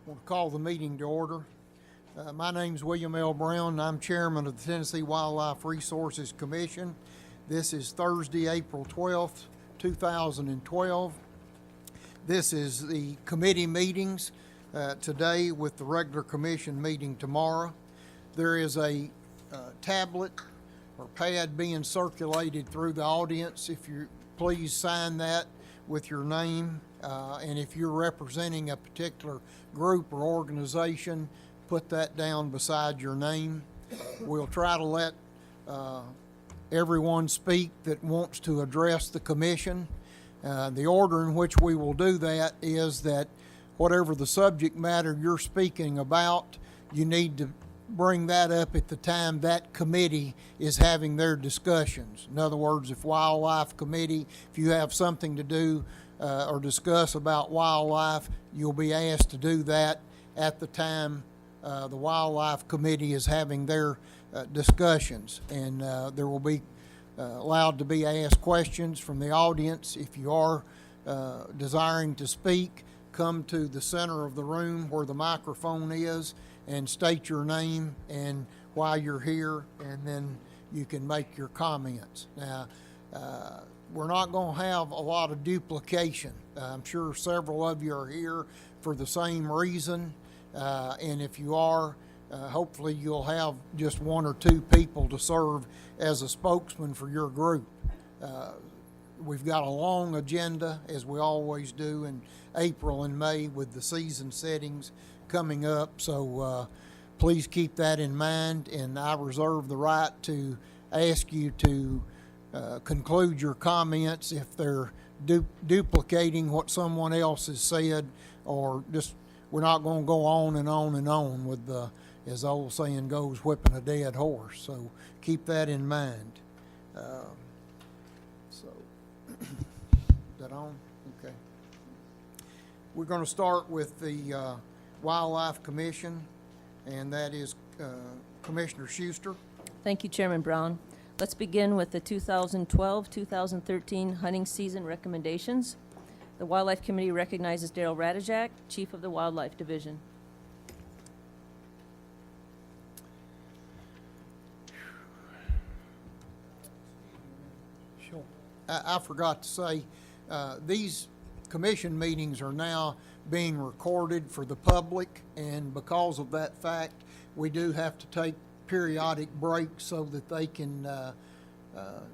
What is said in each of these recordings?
Want to call the meeting to order. My name's William L. Brown, and I'm chairman of the Tennessee Wildlife Resources Commission. This is Thursday, April 12th, 2012. This is the committee meetings today with the regular commission meeting tomorrow. There is a tablet or pad being circulated through the audience. If you please sign that with your name, and if you're representing a particular group or organization, put that down beside your name. We'll try to let everyone speak that wants to address the commission. The order in which we will do that is that whatever the subject matter you're speaking about, you need to bring that up at the time that committee is having their discussions. In other words, if Wildlife Committee, if you have something to do or discuss about wildlife, you'll be asked to do that at the time the Wildlife Committee is having their discussions. And there will be allowed to be asked questions from the audience. If you are desiring to speak, come to the center of the room where the microphone is and state your name and why you're here, and then you can make your comments. Now, we're not going to have a lot of duplication. I'm sure several of you are here for the same reason, and if you are, hopefully you'll have just one or two people to serve as a spokesman for your group. We've got a long agenda, as we always do in April and May with the season settings coming up, so please keep that in mind, and I reserve the right to ask you to conclude your comments if they're duplicating what someone else has said, or just we're not going to go on and on and on with the, as the old saying goes, whipping a dead horse. So keep that in mind. Is that on? Okay. We're going to start with the Wildlife Commission, and that is Commissioner Schuster. Thank you, Chairman Brown. Let's begin with the 2012-2013 hunting season recommendations. The Wildlife Committee recognizes Daryl Ratajczak, Chief of the Wildlife Division. Sure. I forgot to say, these commission meetings are now being recorded for the public, and because of that fact, we do have to take periodic breaks so that they can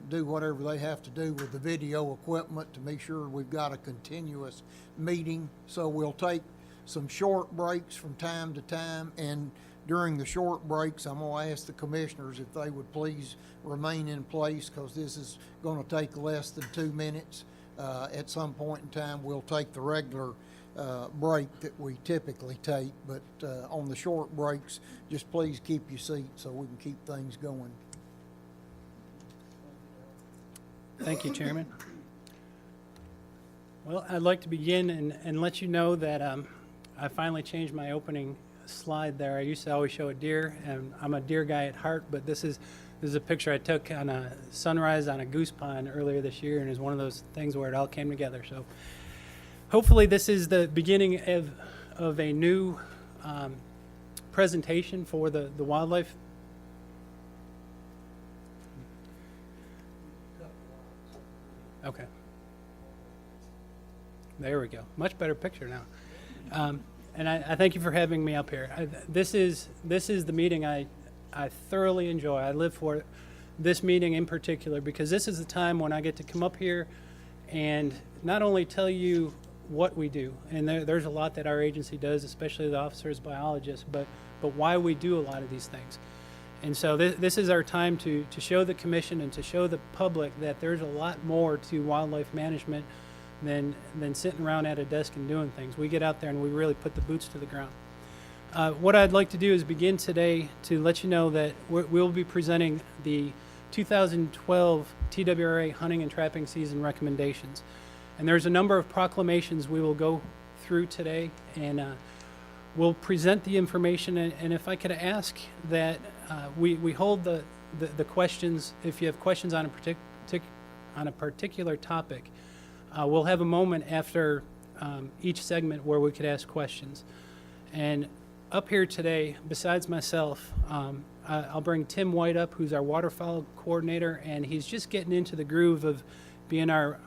do whatever they have to do with the video equipment to make sure we've got a continuous meeting. So we'll take some short breaks from time to time, and during the short breaks, I'm going to ask the commissioners if they would please remain in place, because this is going to take less than 2 minutes. At some point in time, we'll take the regular break that we typically take, but on the short breaks, just please keep your seat so we can keep things going. Thank you, Chairman. Well, I'd like to begin and let you know that I finally changed my opening slide there. I used to always show a deer, and I'm a deer guy at heart, but this is a picture I took on a sunrise on a goose pond earlier this year, and it's one of those things where it all came together. So hopefully this is the beginning of a new presentation for the wildlife. Okay. There we go. Much better picture now. And I thank you for having me up here. This is the meeting I thoroughly enjoy. I live for this meeting in particular, because this is the time when I get to come up here and not only tell you what we do, and there's a lot that our agency does, especially the officers, biologists, but why we do a lot of these things. And so this is our time to show the commission and to show the public that there's a lot more to wildlife management than sitting around at a desk and doing things. We get out there and we really put the boots to the ground. What I'd like to do is begin today to let you know that we'll be presenting the 2012 TWRA hunting and trapping season recommendations. And there's a number of proclamations we will go through today, and we'll present the information. And if I could ask that we hold the questions, if you have questions on a particular topic, we'll have a moment after each segment where we could ask questions. And up here today, besides myself, I'll bring Tim White up, who's our waterfowl coordinator, and he's just getting into the groove of being our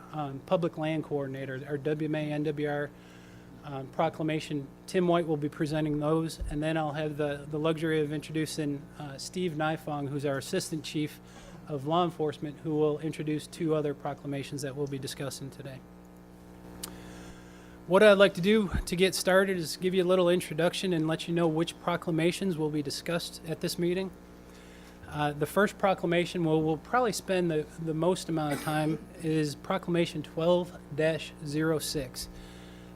public land coordinator, our WMA, NWR, Proclamation. Tim White will be presenting those, and then I'll have the luxury of introducing Steve Nifong, who's our Assistant Chief of Law Enforcement, who will introduce 2 other proclamations that we'll be discussing today. What I'd like to do to get started is give you a little introduction and let you know which proclamations will be discussed at this meeting. The first proclamation we'll probably spend the most amount of time is Proclamation 12-06.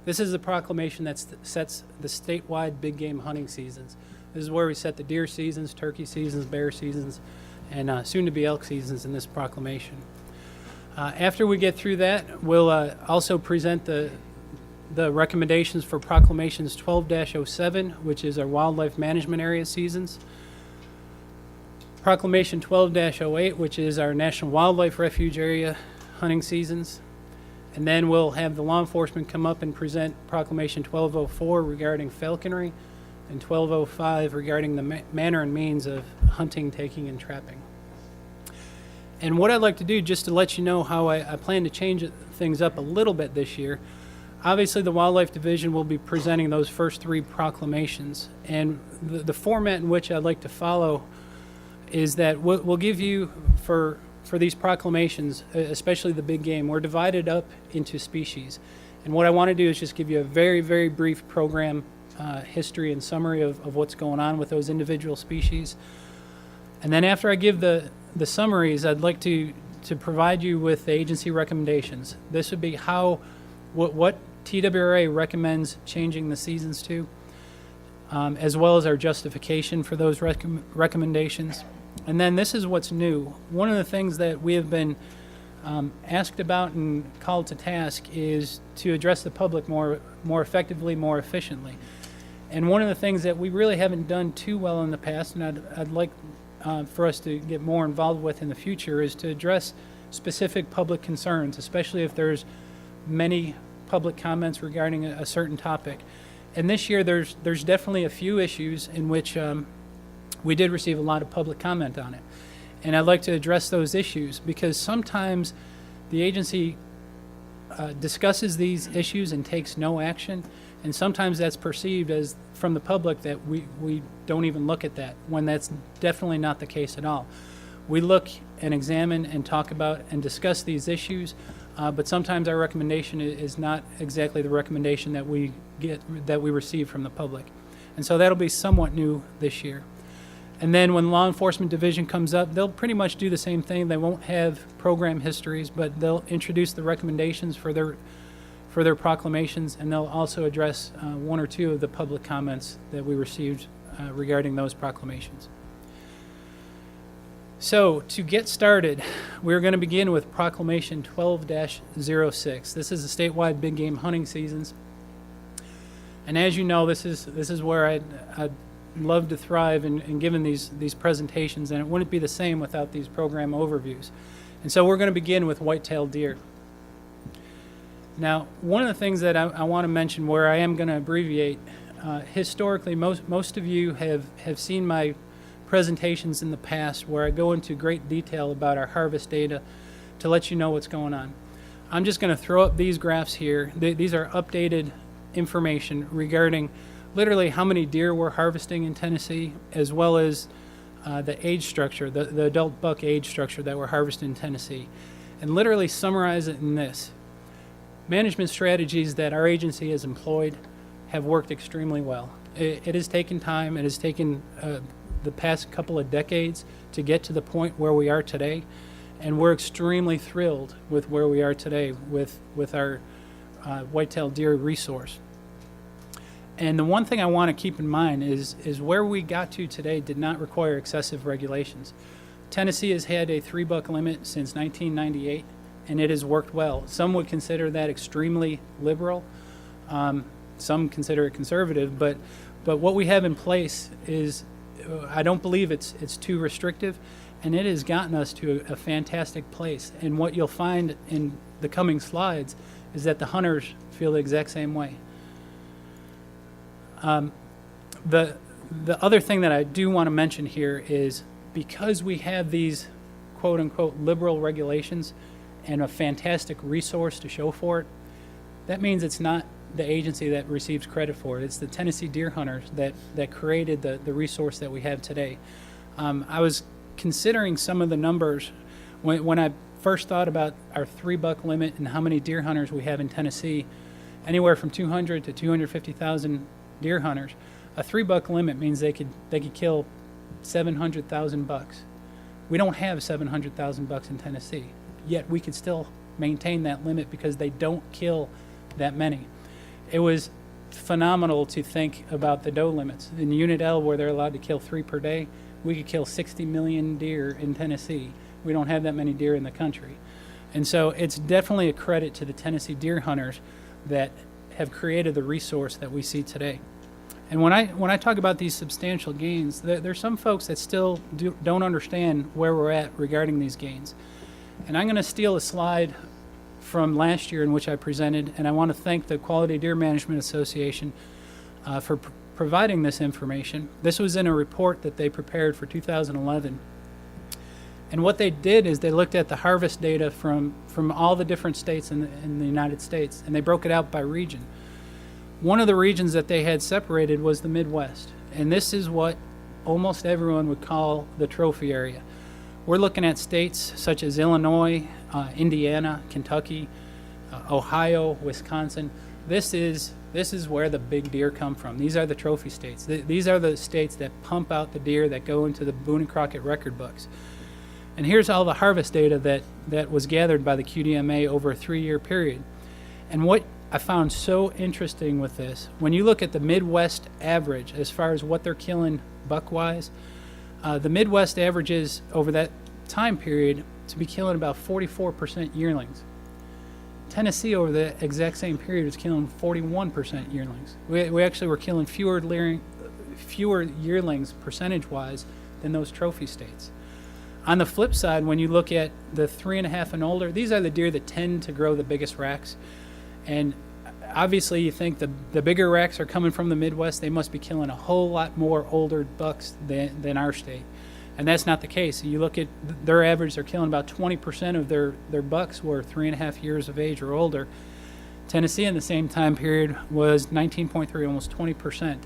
This is the proclamation that sets the statewide big game hunting seasons. This is where we set the deer seasons, turkey seasons, bear seasons, and soon to be elk seasons in this proclamation. After we get through that, we'll also present the recommendations for Proclamations 12-07, which is our wildlife management area seasons. Proclamation 12-08, which is our National Wildlife Refuge area hunting seasons. And then we'll have the law enforcement come up and present Proclamation 12-04 regarding falconry and 12-05 regarding the manner and means of hunting, taking, and trapping. And what I'd like to do, just to let you know how I plan to change things up a little bit this year, obviously the Wildlife Division will be presenting those first 3 proclamations. And the format in which I'd like to follow is that we'll give you, for these proclamations, especially the big game, we're divided up into species. And what I want to do is just give you a very, very brief program history and summary of what's going on with those individual species. And then after I give the summaries, I'd like to provide you with the agency recommendations. This would be what TWRA recommends changing the seasons to, as well as our justification for those recommendations. And then this is what's new. One of the things that we have been asked about and called to task is to address the public more effectively, more efficiently. And one of the things that we really haven't done too well in the past, and I'd like for us to get more involved with in the future, is to address specific public concerns, especially if there's many public comments regarding a certain topic. And this year there's definitely a few issues in which we did receive a lot of public comment on it. And I'd like to address those issues because sometimes the agency discusses these issues and takes no action, and sometimes that's perceived as from the public that we don't even look at that, when that's definitely not the case at all. We look and examine and talk about and discuss these issues, but sometimes our recommendation is not exactly the recommendation that we receive from the public. And so that'll be somewhat new this year. And then when law enforcement division comes up, they'll pretty much do the same thing. They won't have program histories, but they'll introduce the recommendations for their proclamations, and they'll also address 1 or 2 of the public comments that we received regarding those proclamations. So to get started, we're going to begin with Proclamation 12-06. This is the statewide big game hunting seasons. And as you know, this is where I'd love to thrive in giving these presentations, and it wouldn't be the same without these program overviews. And so we're going to begin with white-tailed deer. Now, one of the things that I want to mention, where I am going to abbreviate, historically, most of you have seen my presentations in the past where I go into great detail about our harvest data to let you know what's going on. I'm just going to throw up these graphs here. These are updated information regarding literally how many deer we're harvesting in Tennessee, as well as the age structure, the adult buck age structure that we're harvesting in Tennessee, and literally summarize it in this. Management strategies that our agency has employed have worked extremely well. It has taken time. It has taken the past couple of decades to get to the point where we are today, and we're extremely thrilled with where we are today with our white-tailed deer resource. And the one thing I want to keep in mind is where we got to today did not require excessive regulations. Tennessee has had a 3-buck limit since 1998, and it has worked well. Some would consider that extremely liberal. Some consider it conservative, but what we have in place is, I don't believe it's too restrictive, and it has gotten us to a fantastic place. And what you'll find in the coming slides is that the hunters feel the exact same way. the other thing that I do want to mention here is because we have these quote unquote liberal regulations and a fantastic resource to show for it, that means it's not the agency that receives credit for it. It's the Tennessee deer hunters that created the resource that we have today. I was considering some of the numbers when I first thought about our $3 limit and how many deer hunters we have in Tennessee, anywhere from 200 to 250,000 deer hunters. A $3 limit means they could kill 700,000 bucks. We don't have 700,000 bucks in Tennessee, yet we could still maintain that limit because they don't kill that many. It was phenomenal to think about the doe limits. In Unit L, where they're allowed to kill 3 per day, we could kill 60 million deer in Tennessee. We don't have that many deer in the country. And so it's definitely a credit to the Tennessee deer hunters that have created the resource that we see today. And when I talk about these substantial gains, there's some folks that still don't understand where we're at regarding these gains. And I'm going to steal a slide from last year in which I presented, and I want to thank the Quality Deer Management Association for providing this information. This was in a report that they prepared for 2011. And what they did is they looked at the harvest data from all the different states in the United States, and they broke it out by region. One of the regions that they had separated was the Midwest, and this is what almost everyone would call the trophy area. We're looking at states such as Illinois, Indiana, Kentucky, Ohio, Wisconsin. This is where the big deer come from. These are the trophy states. These are the states that pump out the deer that go into the Boone and Crockett record books. And here's all the harvest data that was gathered by the QDMA over a 3-year period. And what I found so interesting with this, when you look at the Midwest average as far as what they're killing buck-wise, the Midwest averages over that time period to be killing about 44% yearlings. Tennessee over the exact same period was killing 41% yearlings. We actually were killing fewer yearlings percentage-wise than those trophy states. On the flip side, when you look at the 3.5 and older, these are the deer that tend to grow the biggest racks. And obviously you think the bigger racks are coming from the Midwest, they must be killing a whole lot more older bucks than our state. And that's not the case. You look at their average, they're killing about 20% of their bucks were 3.5 years of age or older. Tennessee in the same time period was 19.3, almost 20%.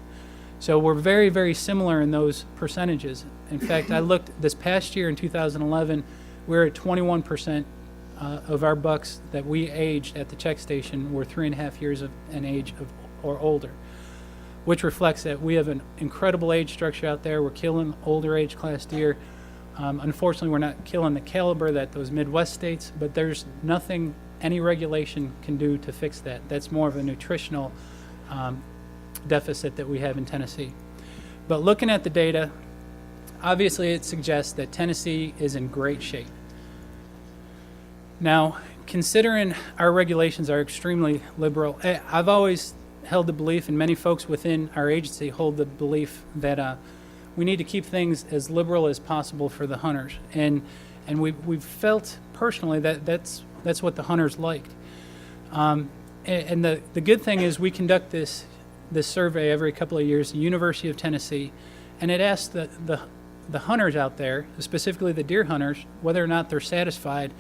So we're very, very similar in those percentages. In fact, I looked this past year in 2011, we're at 21% of our bucks that we aged at the check station were 3.5 years of an age or older, which reflects that we have an incredible age structure out there. We're killing older age class deer. Unfortunately, we're not killing the caliber that those Midwest states, but there's nothing any regulation can do to fix that. That's more of a nutritional deficit that we have in Tennessee. But looking at the data, obviously it suggests that Tennessee is in great shape. Now, considering our regulations are extremely liberal, I've always held the belief, and many folks within our agency hold the belief, that we need to keep things as liberal as possible for the hunters. And we've felt personally that that's what the hunters liked. And the good thing is we conduct this survey every couple of years, the University of Tennessee, and it asks the hunters out there, specifically the deer hunters, whether or not they're satisfied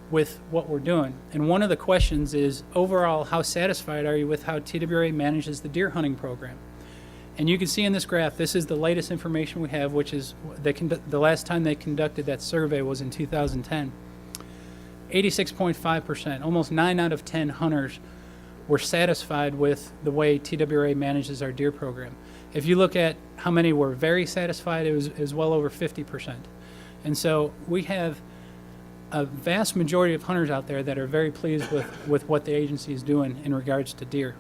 with what we're doing. And one of the questions is, overall, how satisfied are you with how TWRA manages the deer hunting program? And you can see in this graph, this is the latest information we have, which is the last time they conducted that survey was in 2010. 86.5%, almost 9 out of 10 hunters were satisfied with the way TWRA manages our deer program. If you look at how many were very satisfied, it was well over 50%. And so we have a vast majority of hunters out there that are very pleased with what the agency is doing in regards to deer.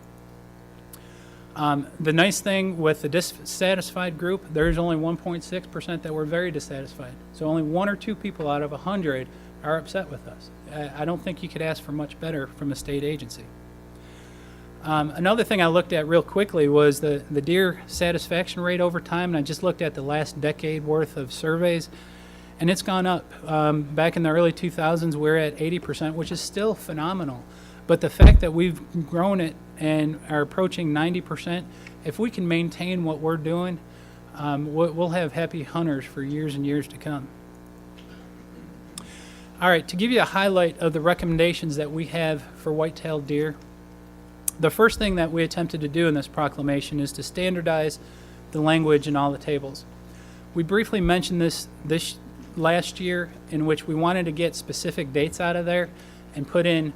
The nice thing with the dissatisfied group, there's only 1.6% that were very dissatisfied. So only 1 or 2 people out of 100 are upset with us. I don't think you could ask for much better from a state agency. Another thing I looked at real quickly was the deer satisfaction rate over time, and I just looked at the last decade worth of surveys, and it's gone up. Back in the early 2000s, we're at 80%, which is still phenomenal. But the fact that we've grown it and are approaching 90%, if we can maintain what we're doing, we'll have happy hunters for years and years to come. All right, to give you a highlight of the recommendations that we have for white-tailed deer, the first thing that we attempted to do in this proclamation is to standardize the language in all the tables. We briefly mentioned this last year, in which we wanted to get specific dates out of there and put in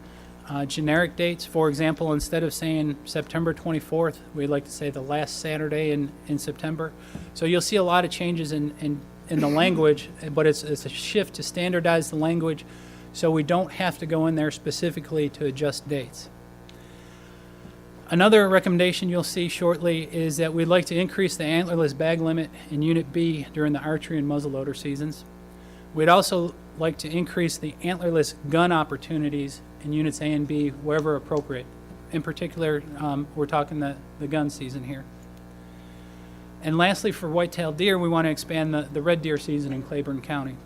generic dates. For example, instead of saying September 24th, we'd like to say the last Saturday in September. So you'll see a lot of changes in the language, but it's a shift to standardize the language so we don't have to go in there specifically to adjust dates. Another recommendation you'll see shortly is that we'd like to increase the antlerless bag limit in Unit B during the archery and muzzleloader seasons. We'd also like to increase the antlerless gun opportunities in Units A and B wherever appropriate. In particular, we're talking the gun season here. And lastly, for white-tailed deer, we want to expand the red deer season in Claiborne County.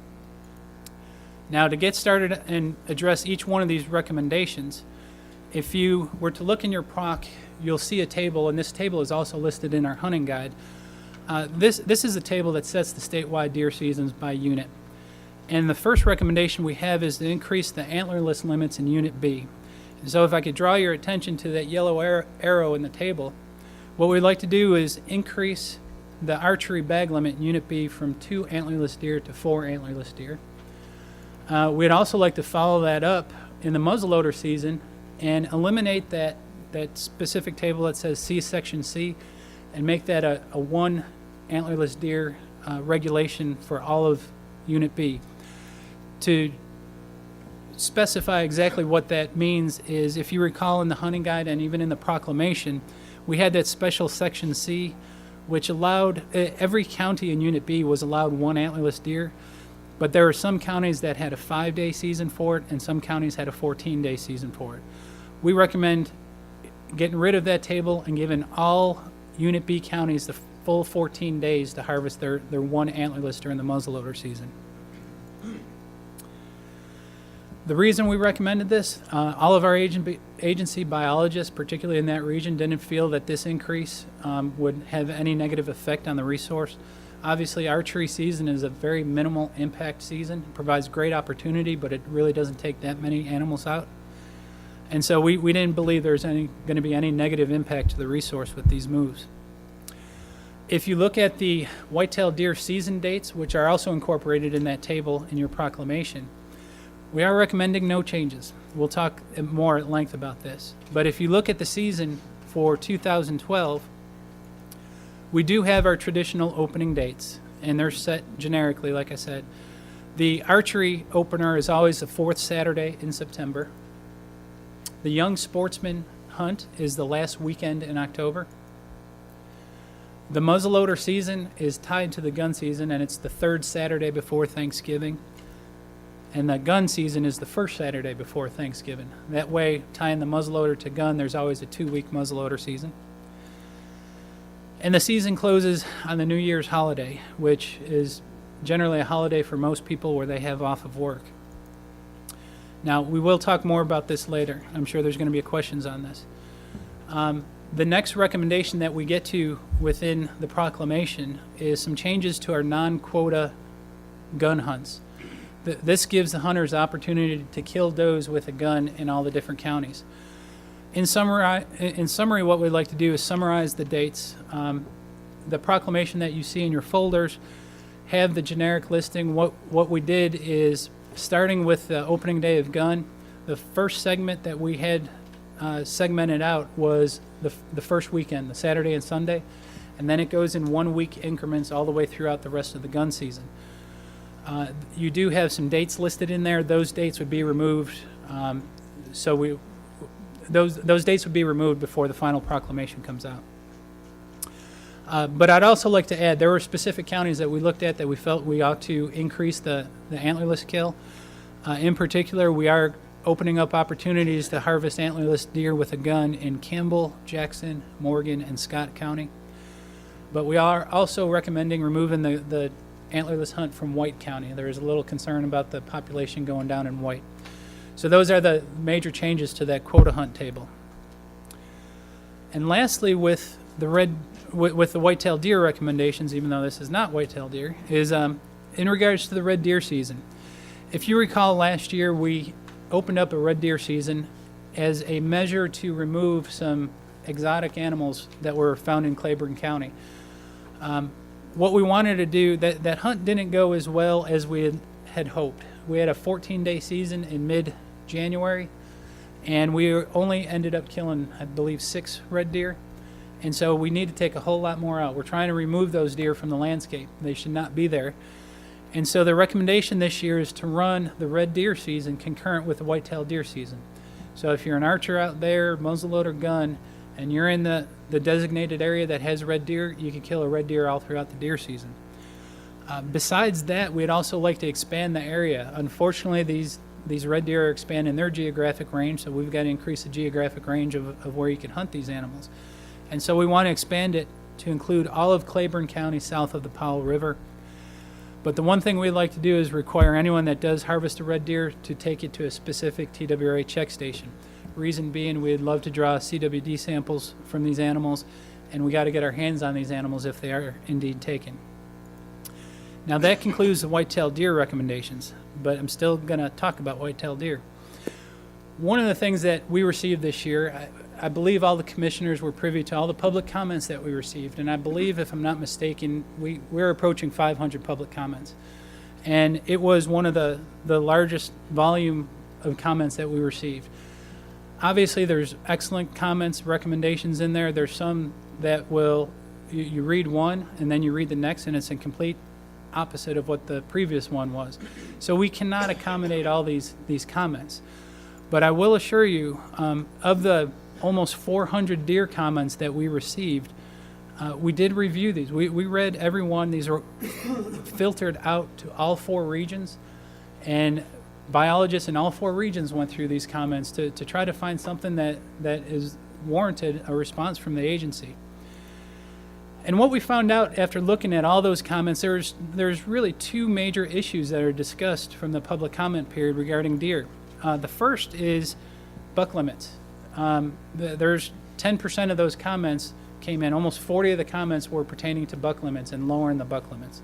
Now, to get started and address each one of these recommendations, if you were to look in your proc, you'll see a table, and this table is also listed in our hunting guide. This is a table that sets the statewide deer seasons by unit. And the first recommendation we have is to increase the antlerless limits in Unit B. And so if I could draw your attention to that yellow arrow in the table, what we'd like to do is increase the archery bag limit in Unit B from 2 antlerless deer to 4 antlerless deer. We'd also like to follow that up in the muzzleloader season and eliminate that specific table that says C Section C and make that a 1 antlerless deer regulation for all of Unit B. To specify exactly what that means is, if you recall in the hunting guide and even in the proclamation, we had that special Section C, which allowed every county in Unit B was allowed 1 antlerless deer, but there were some counties that had a 5-day season for it and some counties had a 14-day season for it. We recommend getting rid of that table and giving all Unit B counties the full 14 days to harvest their 1 antlerless during the muzzleloader season. The reason we recommended this, all of our agency biologists, particularly in that region, didn't feel that this increase would have any negative effect on the resource. Obviously, archery season is a very minimal impact season. It provides great opportunity, but it really doesn't take that many animals out. And so we didn't believe there's going to be any negative impact to the resource with these moves. If you look at the white-tailed deer season dates, which are also incorporated in that table in your proclamation, we are recommending no changes. We'll talk more at length about this. But if you look at the season for 2012, we do have our traditional opening dates, and they're set generically, like I said. The archery opener is always the 4th Saturday in September. The young sportsman hunt is the last weekend in October. The muzzleloader season is tied to the gun season, and it's the 3rd Saturday before Thanksgiving. And the gun season is the 1st Saturday before Thanksgiving. That way, tying the muzzleloader to gun, there's always a 2-week muzzleloader season. And the season closes on the New Year's holiday, which is generally a holiday for most people where they have off of work. Now, we will talk more about this later. I'm sure there's going to be questions on this. The next recommendation that we get to within the proclamation is some changes to our non-quota gun hunts. This gives the hunters the opportunity to kill does with a gun in all the different counties. In summary, what we'd like to do is summarize the dates. The proclamation that you see in your folders have the generic listing. What we did is, starting with the opening day of gun, the first segment that we had segmented out was the first weekend, the Saturday and Sunday, and then it goes in 1-week increments all the way throughout the rest of the gun season. You do have some dates listed in there. Those dates would be removed. Those dates would be removed before the final proclamation comes out. But I'd also like to add, there were specific counties that we looked at that we felt we ought to increase the antlerless kill. In particular, we are opening up opportunities to harvest antlerless deer with a gun in Campbell, Jackson, Morgan, and Scott County. But we are also recommending removing the antlerless hunt from White County. There is a little concern about the population going down in White. So those are the major changes to that quota hunt table. And lastly, with the white-tailed deer recommendations, even though this is not white-tailed deer, is in regards to the red deer season. If you recall, last year we opened up a red deer season as a measure to remove some exotic animals that were found in Claiborne County. What we wanted to do, that hunt didn't go as well as we had hoped. We had a 14-day season in mid-January, and we only ended up killing, I believe, 6 red deer. And so we need to take a whole lot more out. We're trying to remove those deer from the landscape. They should not be there. And so the recommendation this year is to run the red deer season concurrent with the white-tailed deer season. So if you're an archer out there, muzzleloader gun, and you're in the designated area that has red deer, you can kill a red deer all throughout the deer season. Besides that, we'd also like to expand the area. Unfortunately, these red deer are expanding their geographic range, so we've got to increase the geographic range of where you can hunt these animals. And so we want to expand it to include all of Claiborne County south of the Powell River. But the one thing we'd like to do is require anyone that does harvest a red deer to take it to a specific TWRA check station. Reason being, we'd love to draw CWD samples from these animals, and we got to get our hands on these animals if they are indeed taken. Now that concludes the white-tailed deer recommendations, but I'm still going to talk about white-tailed deer. One of the things that we received this year, I believe all the commissioners were privy to all the public comments that we received, and I believe, if I'm not mistaken, we're approaching 500 public comments. And it was one of the largest volume of comments that we received. Obviously, there's excellent comments, recommendations in there. There's some that you read one and then you read the next, and it's a complete opposite of what the previous one was. So we cannot accommodate all these comments. But I will assure you, of the almost 400 deer comments that we received, we did review these. We read every one. These are filtered out to all 4 regions, and biologists in all 4 regions went through these comments to try to find something that is warranted a response from the agency. And what we found out after looking at all those comments, there's really 2 major issues that are discussed from the public comment period regarding deer. The first is buck limits. There's 10% of those comments came in. Almost 40 of the comments were pertaining to buck limits and lowering the buck limits.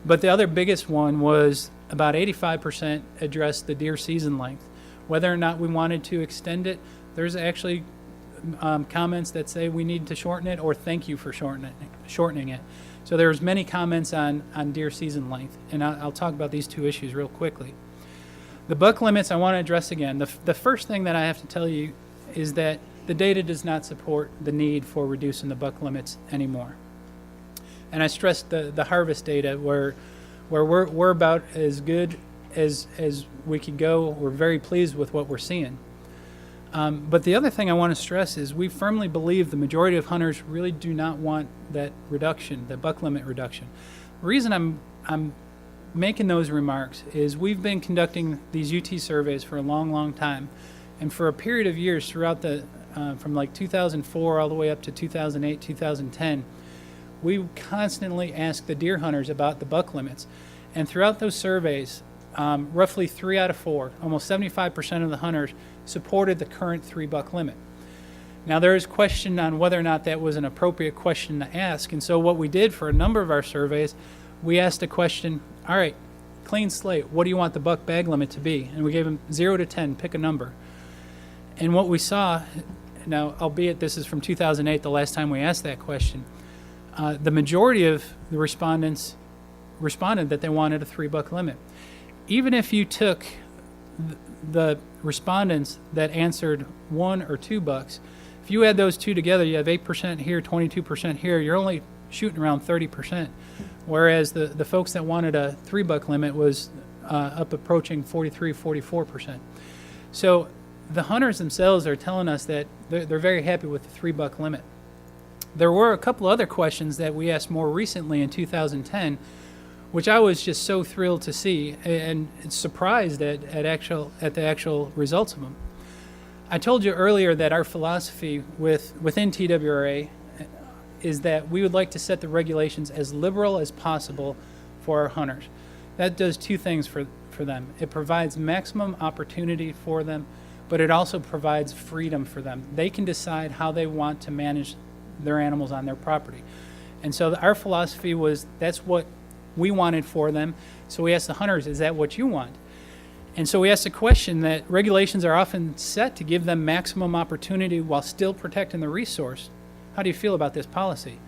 But the other biggest one was about 85% addressed the deer season length. Whether or not we wanted to extend it, there's actually comments that say we need to shorten it or thank you for shortening it. So there's many comments on deer season length, and I'll talk about these 2 issues real quickly. The buck limits I want to address again. The first thing that I have to tell you is that the data does not support the need for reducing the buck limits anymore. And I stressed the harvest data where we're about as good as we could go. We're very pleased with what we're seeing. But the other thing I want to stress is we firmly believe the majority of hunters really do not want that reduction, the buck limit reduction. The reason I'm making those remarks is we've been conducting these UT surveys for a long time, and for a period of years throughout from like 2004 all the way up to 2008, 2010, we constantly asked the deer hunters about the buck limits. And throughout those surveys, roughly 3 out of 4, almost 75% of the hunters supported the current 3 buck limit. Now there is question on whether or not that was an appropriate question to ask, and so what we did for a number of our surveys, we asked a question, all right, clean slate, what do you want the buck bag limit to be? And we gave them 0 to 10, pick a number. And what we saw, now albeit this is from 2008, the last time we asked that question, the majority of the respondents responded that they wanted a 3 buck limit. Even if you took the respondents that answered 1 or 2 bucks, if you add those 2 together, you have 8% here, 22% here, you're only shooting around 30%. Whereas the folks that wanted a 3 buck limit was up approaching 43, 44%. So the hunters themselves are telling us that they're very happy with the 3 buck limit. There were a couple other questions that we asked more recently in 2010, which I was just so thrilled to see and surprised at the actual results of them. I told you earlier that our philosophy within TWRA is that we would like to set the regulations as liberal as possible for our hunters. That does 2 things for them. It provides maximum opportunity for them, but it also provides freedom for them. They can decide how they want to manage their animals on their property. And so our philosophy was that's what we wanted for them. So we asked the hunters, is that what you want? And so we asked the question that regulations are often set to give them maximum opportunity while still protecting the resource. How do you feel about this policy?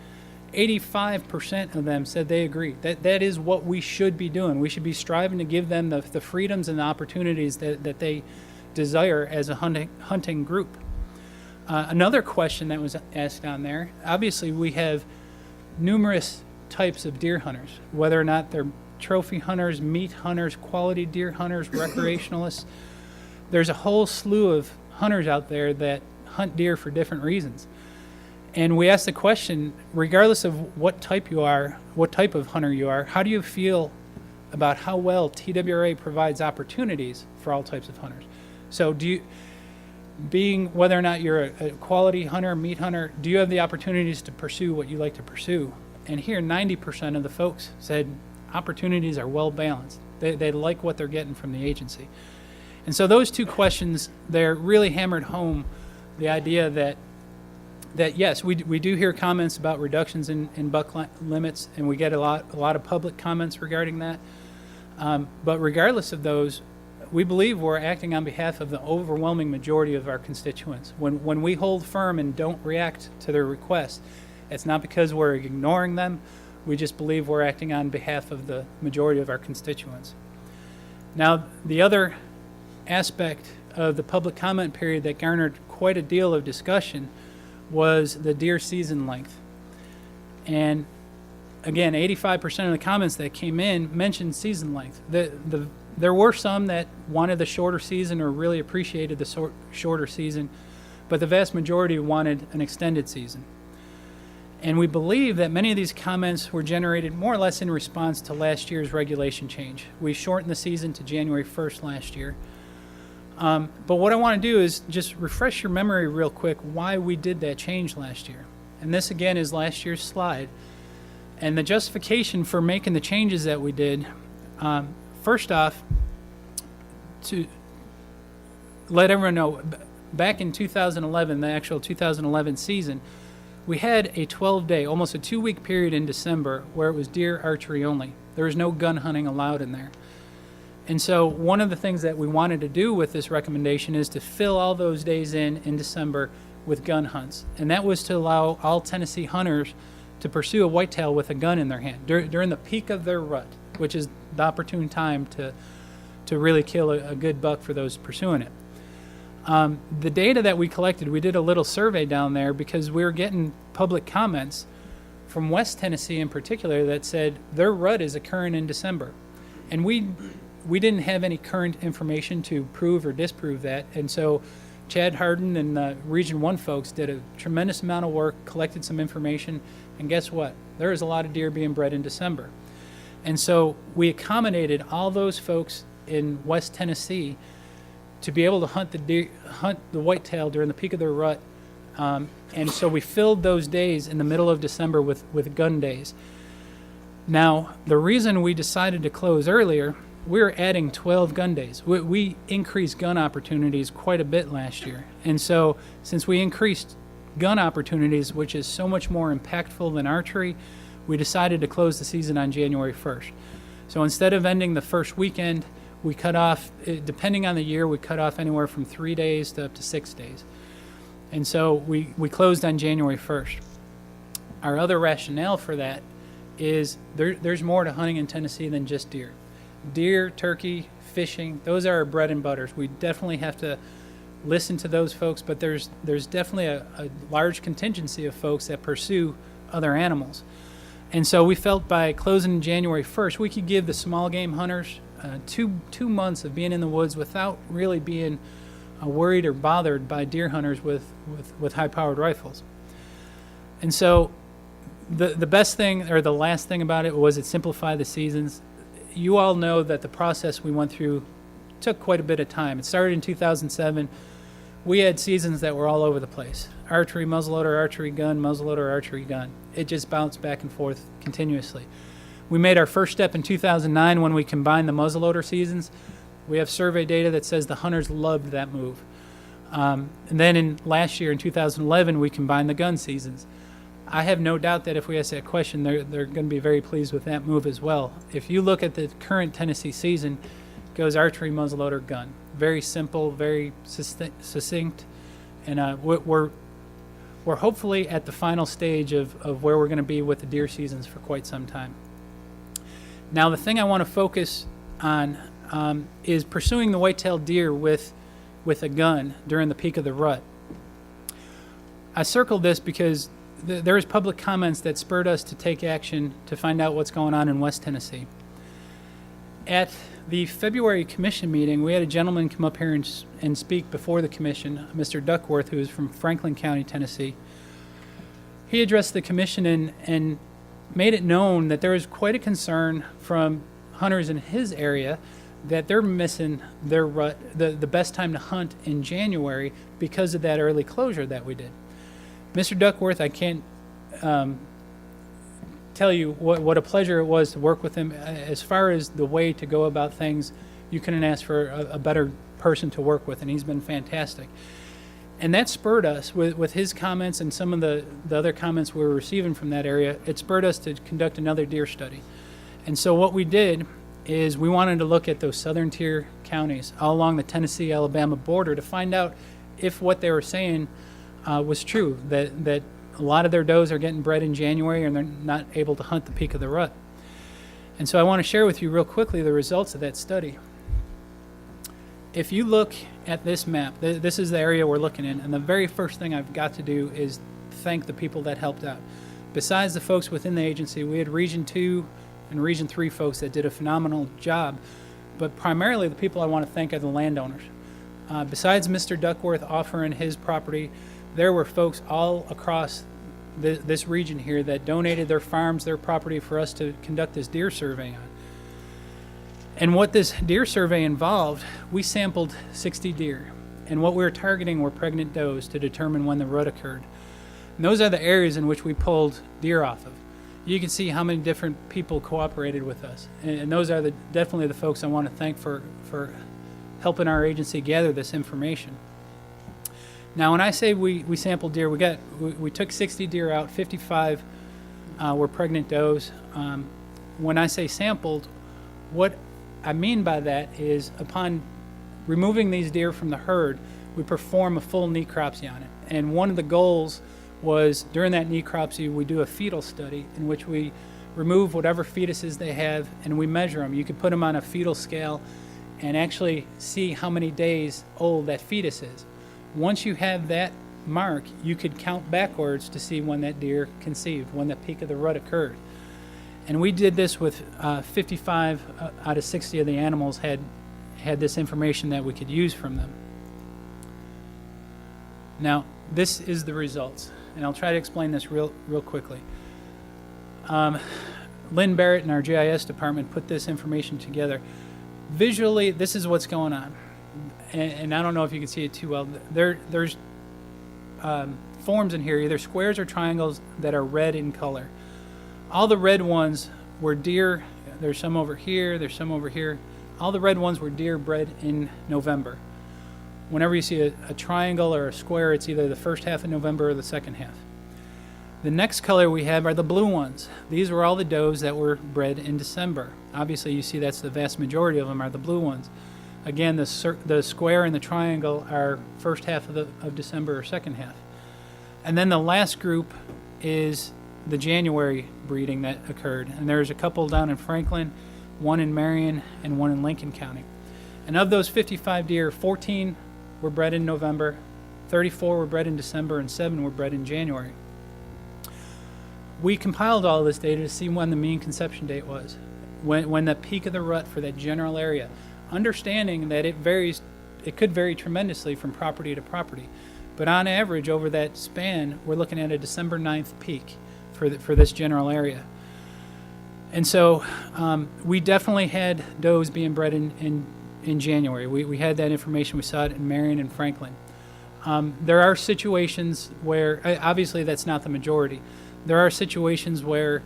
85% of them said they agree. That is what we should be doing. We should be striving to give them the freedoms and the opportunities that they desire as a hunting group. Another question that was asked on there, obviously we have numerous types of deer hunters, whether or not they're trophy hunters, meat hunters, quality deer hunters, recreationalists. There's a whole slew of hunters out there that hunt deer for different reasons. And we asked the question, regardless of what type you are, what type of hunter you are, how do you feel about how well TWRA provides opportunities for all types of hunters? So whether or not you're a quality hunter, meat hunter, do you have the opportunities to pursue what you like to pursue? And here, 90% of the folks said opportunities are well balanced. They like what they're getting from the agency. And so those two questions there really hammered home the idea that yes, we do hear comments about reductions in buck limits, and we get a lot of public comments regarding that. But regardless of those, we believe we're acting on behalf of the overwhelming majority of our constituents. When we hold firm and don't react to their requests, it's not because we're ignoring them. We just believe we're acting on behalf of the majority of our constituents. Now, the other aspect of the public comment period that garnered quite a deal of discussion was the deer season length. And again, 85% of the comments that came in mentioned season length. There were some that wanted the shorter season or really appreciated the shorter season, but the vast majority wanted an extended season. And we believe that many of these comments were generated more or less in response to last year's regulation change. We shortened the season to January 1st last year. But what I want to do is just refresh your memory real quick why we did that change last year. And this again is last year's slide. And the justification for making the changes that we did, first off, to let everyone know, back in 2011, the actual 2011 season, we had a 12-day, almost a 2-week period in December where it was deer archery only. There was no gun hunting allowed in there. And so one of the things that we wanted to do with this recommendation is to fill all those days in December with gun hunts. And that was to allow all Tennessee hunters to pursue a whitetail with a gun in their hand during the peak of their rut, which is the opportune time to really kill a good buck for those pursuing it. The data that we collected, we did a little survey down there because we were getting public comments from West Tennessee in particular that said their rut is occurring in December. And we didn't have any current information to prove or disprove that. And so Chad Harden and the Region 1 folks did a tremendous amount of work, collected some information, and guess what? There is a lot of deer being bred in December. And so we accommodated all those folks in West Tennessee to be able to hunt the whitetail during the peak of their rut. And so we filled those days in the middle of December with gun days. Now, the reason we decided to close earlier, we were adding 12 gun days. We increased gun opportunities quite a bit last year. And so since we increased gun opportunities, which is so much more impactful than archery, we decided to close the season on January 1st. So instead of ending the first weekend, we cut off, depending on the year, we cut off anywhere from 3 days to up to 6 days. And so we closed on January 1st. Our other rationale for that is there's more to hunting in Tennessee than just deer. Deer, turkey, fishing, those are our bread and butters. We definitely have to listen to those folks, but there's definitely a large contingency of folks that pursue other animals. And so we felt by closing January 1st, we could give the small game hunters 2 months of being in the woods without really being worried or bothered by deer hunters with high-powered rifles. And so the best thing, or the last thing about it, was it simplified the seasons. You all know that the process we went through took quite a bit of time. It started in 2007. We had seasons that were all over the place. Archery, muzzleloader, archery gun, muzzleloader, archery gun. It just bounced back and forth continuously. We made our first step in 2009 when we combined the muzzleloader seasons. We have survey data that says the hunters loved that move. And then in last year, in 2011, we combined the gun seasons. I have no doubt that if we ask that question, they're going to be very pleased with that move as well. If you look at the current Tennessee season, it goes archery, muzzleloader, gun. Very simple, very succinct, and we're hopefully at the final stage of where we're going to be with the deer seasons for quite some time. Now, the thing I want to focus on is pursuing the white-tailed deer with a gun during the peak of the rut. I circled this because there is public comments that spurred us to take action to find out what's going on in West Tennessee. At the February commission meeting, we had a gentleman come up here and speak before the commission, Mr. Duckworth, who is from Franklin County, Tennessee. He addressed the commission and made it known that there is quite a concern from hunters in his area that they're missing their rut, the best time to hunt in January because of that early closure that we did. Mr. Duckworth, I can't tell you what a pleasure it was to work with him. As far as the way to go about things, you couldn't ask for a better person to work with, and he's been fantastic. And that spurred us, with his comments and some of the other comments we were receiving from that area, it spurred us to conduct another deer study. And so what we did is we wanted to look at those southern tier counties all along the Tennessee-Alabama border to find out if what they were saying was true, that a lot of their does are getting bred in January and they're not able to hunt the peak of the rut. And so I want to share with you real quickly the results of that study. If you look at this map, this is the area we're looking in, and the very first thing I've got to do is thank the people that helped out. Besides the folks within the agency, we had Region 2 and Region 3 folks that did a phenomenal job, but primarily the people I want to thank are the landowners. Besides Mr. Duckworth offering his property, there were folks all across this region here that donated their farms, their property for us to conduct this deer survey on. And what this deer survey involved, we sampled 60 deer. And what we were targeting were pregnant does to determine when the rut occurred. And those are the areas in which we pulled deer off of. You can see how many different people cooperated with us. And those are definitely the folks I want to thank for helping our agency gather this information. Now, when I say we sampled deer, we took 60 deer out, 55 were pregnant does. When I say sampled, what I mean by that is upon removing these deer from the herd, we perform a full necropsy on it. And one of the goals was during that necropsy, we do a fetal study in which we remove whatever fetuses they have and we measure them. You could put them on a fetal scale and actually see how many days old that fetus is. Once you have that mark, you could count backwards to see when that deer conceived, when the peak of the rut occurred. And we did this with 55 out of 60 of the animals had this information that we could use from them. Now, this is the results, and I'll try to explain this real quickly. Lynn Barrett and our GIS department put this information together. Visually, this is what's going on. And I don't know if you can see it too well. There's forms in here, either squares or triangles, that are red in color. All the red ones were deer. There's some over here. There's some over here. All the red ones were deer bred in November. Whenever you see a triangle or a square, it's either the first half of November or the second half. The next color we have are the blue ones. These were all the does that were bred in December. Obviously, you see that's the vast majority of them are the blue ones. Again, the square and the triangle are first half of December or second half. And then the last group is the January breeding that occurred. And there's a couple down in Franklin, one in Marion, and one in Lincoln County. And of those 55 deer, 14 were bred in November, 34 were bred in December, and 7 were bred in January. We compiled all this data to see when the mean conception date was, when the peak of the rut for that general area, understanding that it could vary tremendously from property to property. But on average, over that span, we're looking at a December 9th peak for this general area. And so we definitely had does being bred in January. We had that information. We saw it in Marion and Franklin. There are situations where, obviously that's not the majority, there are situations where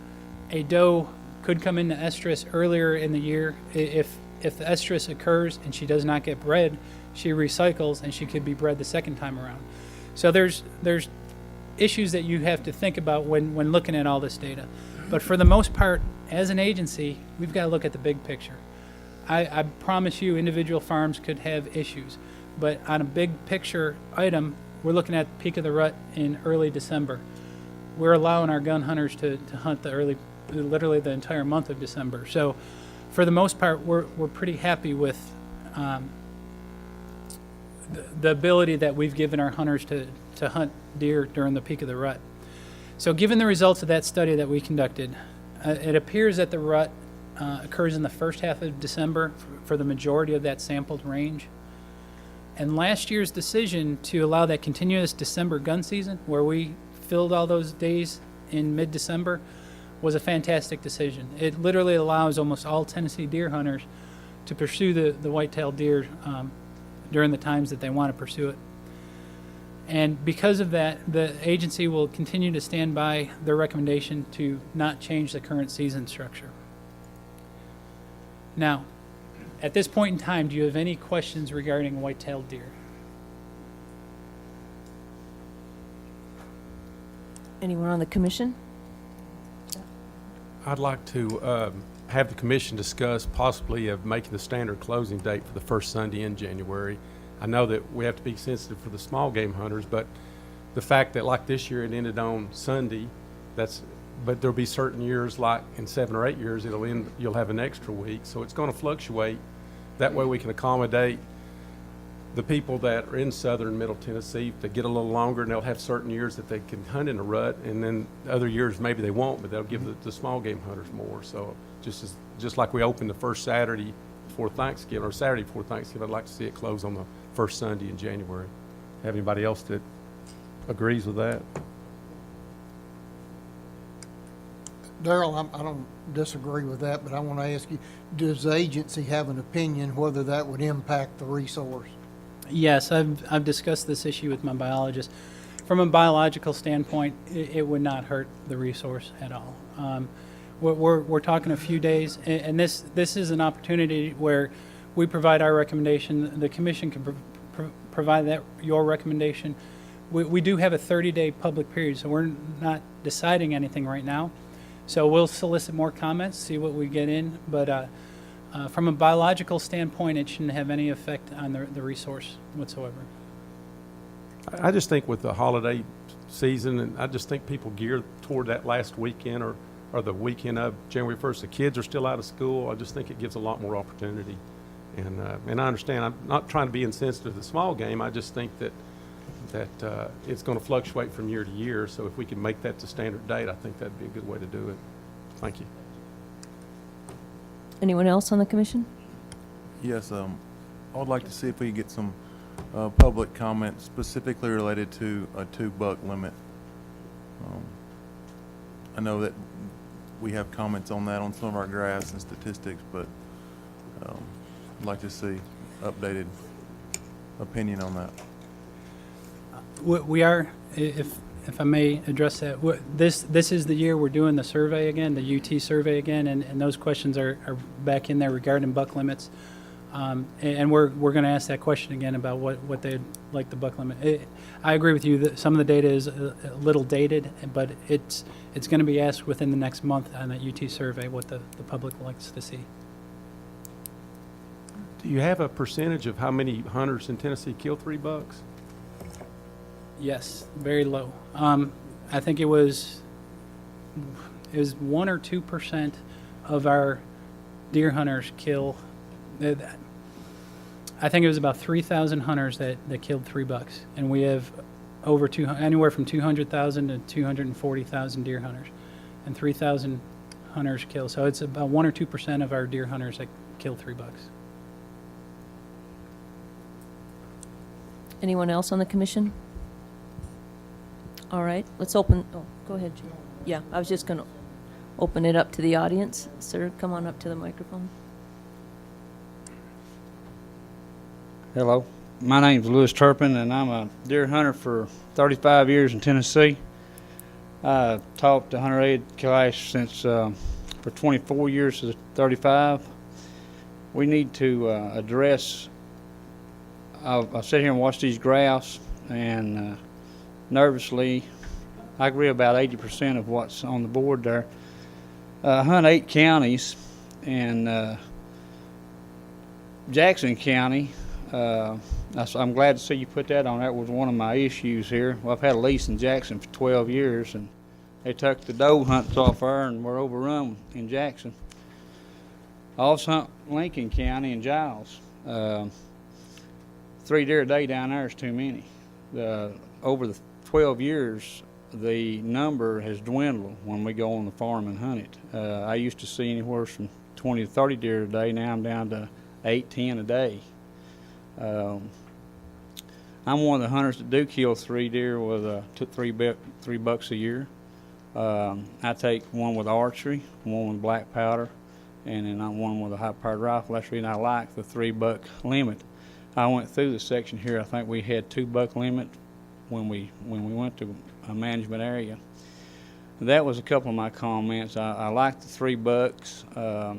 a doe could come into estrus earlier in the year. If the estrus occurs and she does not get bred, she recycles and she could be bred the second time around. So there's issues that you have to think about when looking at all this data. But for the most part, as an agency, we've got to look at the big picture. I promise you individual farms could have issues, but on a big picture item, we're looking at peak of the rut in early December. We're allowing our gun hunters to hunt literally the entire month of December. So for the most part, we're pretty happy with the ability that we've given our hunters to hunt deer during the peak of the rut. So given the results of that study that we conducted, it appears that the rut occurs in the first half of December for the majority of that sampled range. And last year's decision to allow that continuous December gun season, where we filled all those days in mid-December, was a fantastic decision. It literally allows almost all Tennessee deer hunters to pursue the white-tailed deer during the times that they want to pursue it. And because of that, the agency will continue to stand by their recommendation to not change the current season structure. Now, at this point in time, do you have any questions regarding white-tailed deer? Anyone on the commission? I'd like to have the commission discuss possibly of making the standard closing date for the first Sunday in January. I know that we have to be sensitive for the small game hunters, but the fact that like this year it ended on Sunday, but there'll be certain years, like in 7 or 8 years, you'll have an extra week. So it's going to fluctuate. That way we can accommodate the people that are in southern Middle Tennessee to get a little longer, and they'll have certain years that they can hunt in a rut, and then other years maybe they won't, but they'll give the small game hunters more. So just like we open the first Saturday before Thanksgiving, or Saturday before Thanksgiving, I'd like to see it close on the first Sunday in January. Have anybody else that agrees with that? Daryl, I don't disagree with that, but I want to ask you, does the agency have an opinion whether that would impact the resource? Yes, I've discussed this issue with my biologist. From a biological standpoint, it would not hurt the resource at all. We're talking a few days, and this is an opportunity where we provide our recommendation. The commission can provide your recommendation. We do have a 30-day public period, so we're not deciding anything right now. So we'll solicit more comments, see what we get in, but from a biological standpoint, it shouldn't have any effect on the resource whatsoever. I just think with the holiday season, and I just think people gear toward that last weekend or the weekend of January 1st. The kids are still out of school. I just think it gives a lot more opportunity. And I understand, I'm not trying to be insensitive to the small game. I just think that it's going to fluctuate from year to year. So if we can make that the standard date, I think that'd be a good way to do it. Thank you. Anyone else on the commission? Yes, I would like to see if we could get some public comment specifically related to a 2-buck limit. I know that we have comments on that on some of our graphs and statistics, but I'd like to see updated opinion on that. We are, if I may address that, this is the year we're doing the survey again, the UT survey again, and those questions are back in there regarding buck limits. And we're going to ask that question again about what they'd like the buck limit. I agree with you that some of the data is a little dated, but it's going to be asked within the next month on that UT survey what the public likes to see. Do you have a percentage of how many hunters in Tennessee kill 3 bucks? Yes, very low. I think it was 1 or 2% of our deer hunters kill. I think it was about 3,000 hunters that killed 3 bucks, and we have over anywhere from 200,000 to 240,000 deer hunters, and 3,000 hunters kill. So it's about 1 or 2% of our deer hunters that kill 3 bucks. Anyone else on the commission? All right, let's open, go ahead, Jim. Yeah, I was just going to open it up to the audience. Sir, come on up to the microphone. Hello, my name's Louis Turpin, and I'm a deer hunter for 35 years in Tennessee. I taught the hunter aid class since for 24 years to 35. We need to address. I sit here and watch these graphs, and nervously, I agree about 80% of what's on the board there. Hunt 8 counties, and Jackson County. I'm glad to see you put that on. That was one of my issues here. Well, I've had a lease in Jackson for 12 years, and they took the doe hunts off there, and we're overrun in Jackson. I also hunt Lincoln County and Giles. 3 deer a day down there is too many. Over the 12 years, the number has dwindled when we go on the farm and hunt it. I used to see anywhere from 20 to 30 deer a day. Now I'm down to 8, 10 a day. I'm one of the hunters that do kill 3 deer with three bucks a year. I take one with archery, one with black powder, and then I'm one with a high-powered rifle. That's the reason I like the 3-buck limit. I went through the section here. I think we had 2-buck limit when we went to a management area. That was a couple of my comments. I like the 3 bucks. I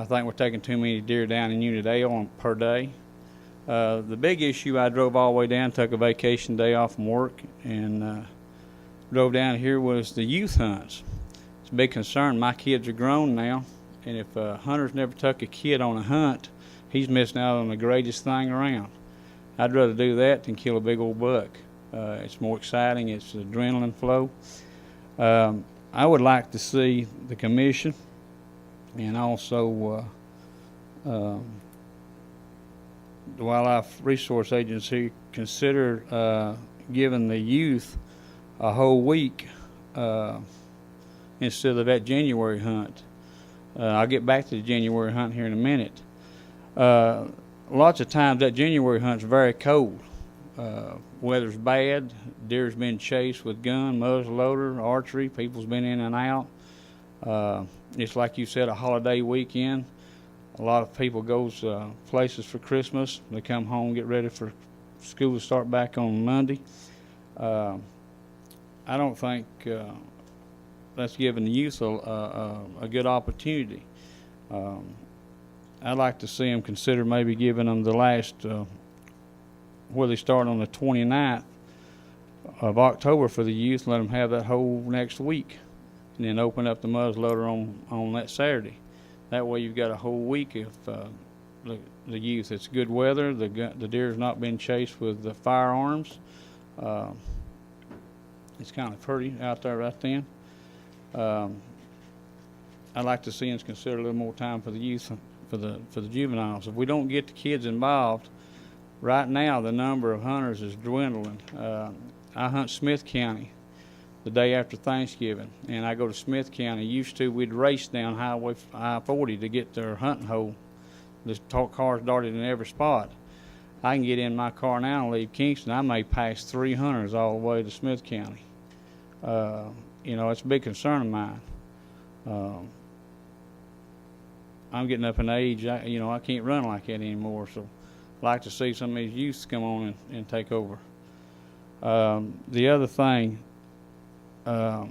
think we're taking too many deer down in Unit A per day. The big issue, I drove all the way down, took a vacation day off from work, and drove down here, was the youth hunts. It's a big concern. My kids are grown now, and if a hunter's never took a kid on a hunt, he's missing out on the greatest thing around. I'd rather do that than kill a big old buck. It's more exciting. It's adrenaline flow. I would like to see the commission and also the Wildlife Resource Agency consider giving the youth a whole week instead of that January hunt. I'll get back to the January hunt here in a minute. Lots of times that January hunt's very cold. Weather's bad. Deer's been chased with gun, muzzleloader, archery. People's been in and out. It's like you said, a holiday weekend. A lot of people goes places for Christmas. They come home, get ready for school to start back on Monday. I don't think that's giving the youth a good opportunity. I'd like to see them consider maybe giving them the last, where they start on the 29th of October for the youth, let them have that whole next week, and then open up the muzzleloader on that Saturday. That way you've got a whole week of the youth. It's good weather. The deer's not been chased with the firearms. It's kind of pretty out there right then. I'd like to see us consider a little more time for the youth, for the juveniles. If we don't get the kids involved, right now the number of hunters is dwindling. I hunt Smith County the day after Thanksgiving, and I go to Smith County. Used to, we'd race down Highway I-40 to get their hunting hole. The cars darted in every spot. I can get in my car now and leave Kingston. I may pass 3 hunters all the way to Smith County. You know, it's a big concern of mine. I'm getting up in age. I can't run like that anymore. So, I'd like to see some of these youths come on and take over. The other thing, I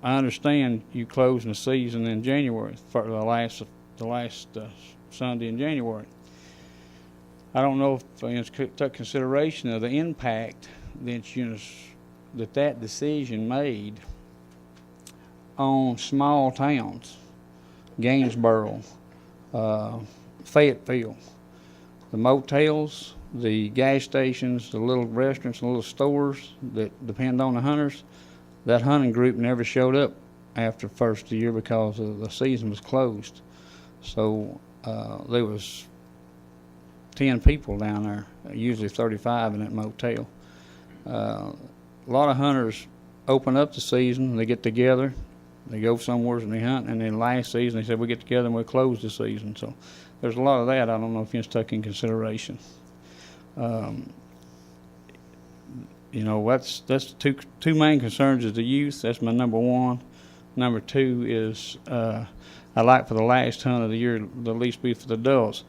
understand you closing the season in January for the last Sunday in January. I don't know if you took consideration of the impact that decision made on small towns, Gainesboro, Fayetteville, the motels, the gas stations, the little restaurants and little stores that depend on the hunters. That hunting group never showed up after the first year because the season was closed. So there was 10 people down there, usually 35 in that motel. A lot of hunters open up the season, they get together, they go somewhere and they hunt, and then last season they said, we get together and we'll close the season. So there's a lot of that I don't know if it's taken into consideration. That's the two main concerns is the youth. That's my number one. Number two is I like for the last hunt of the year the least be for the adults.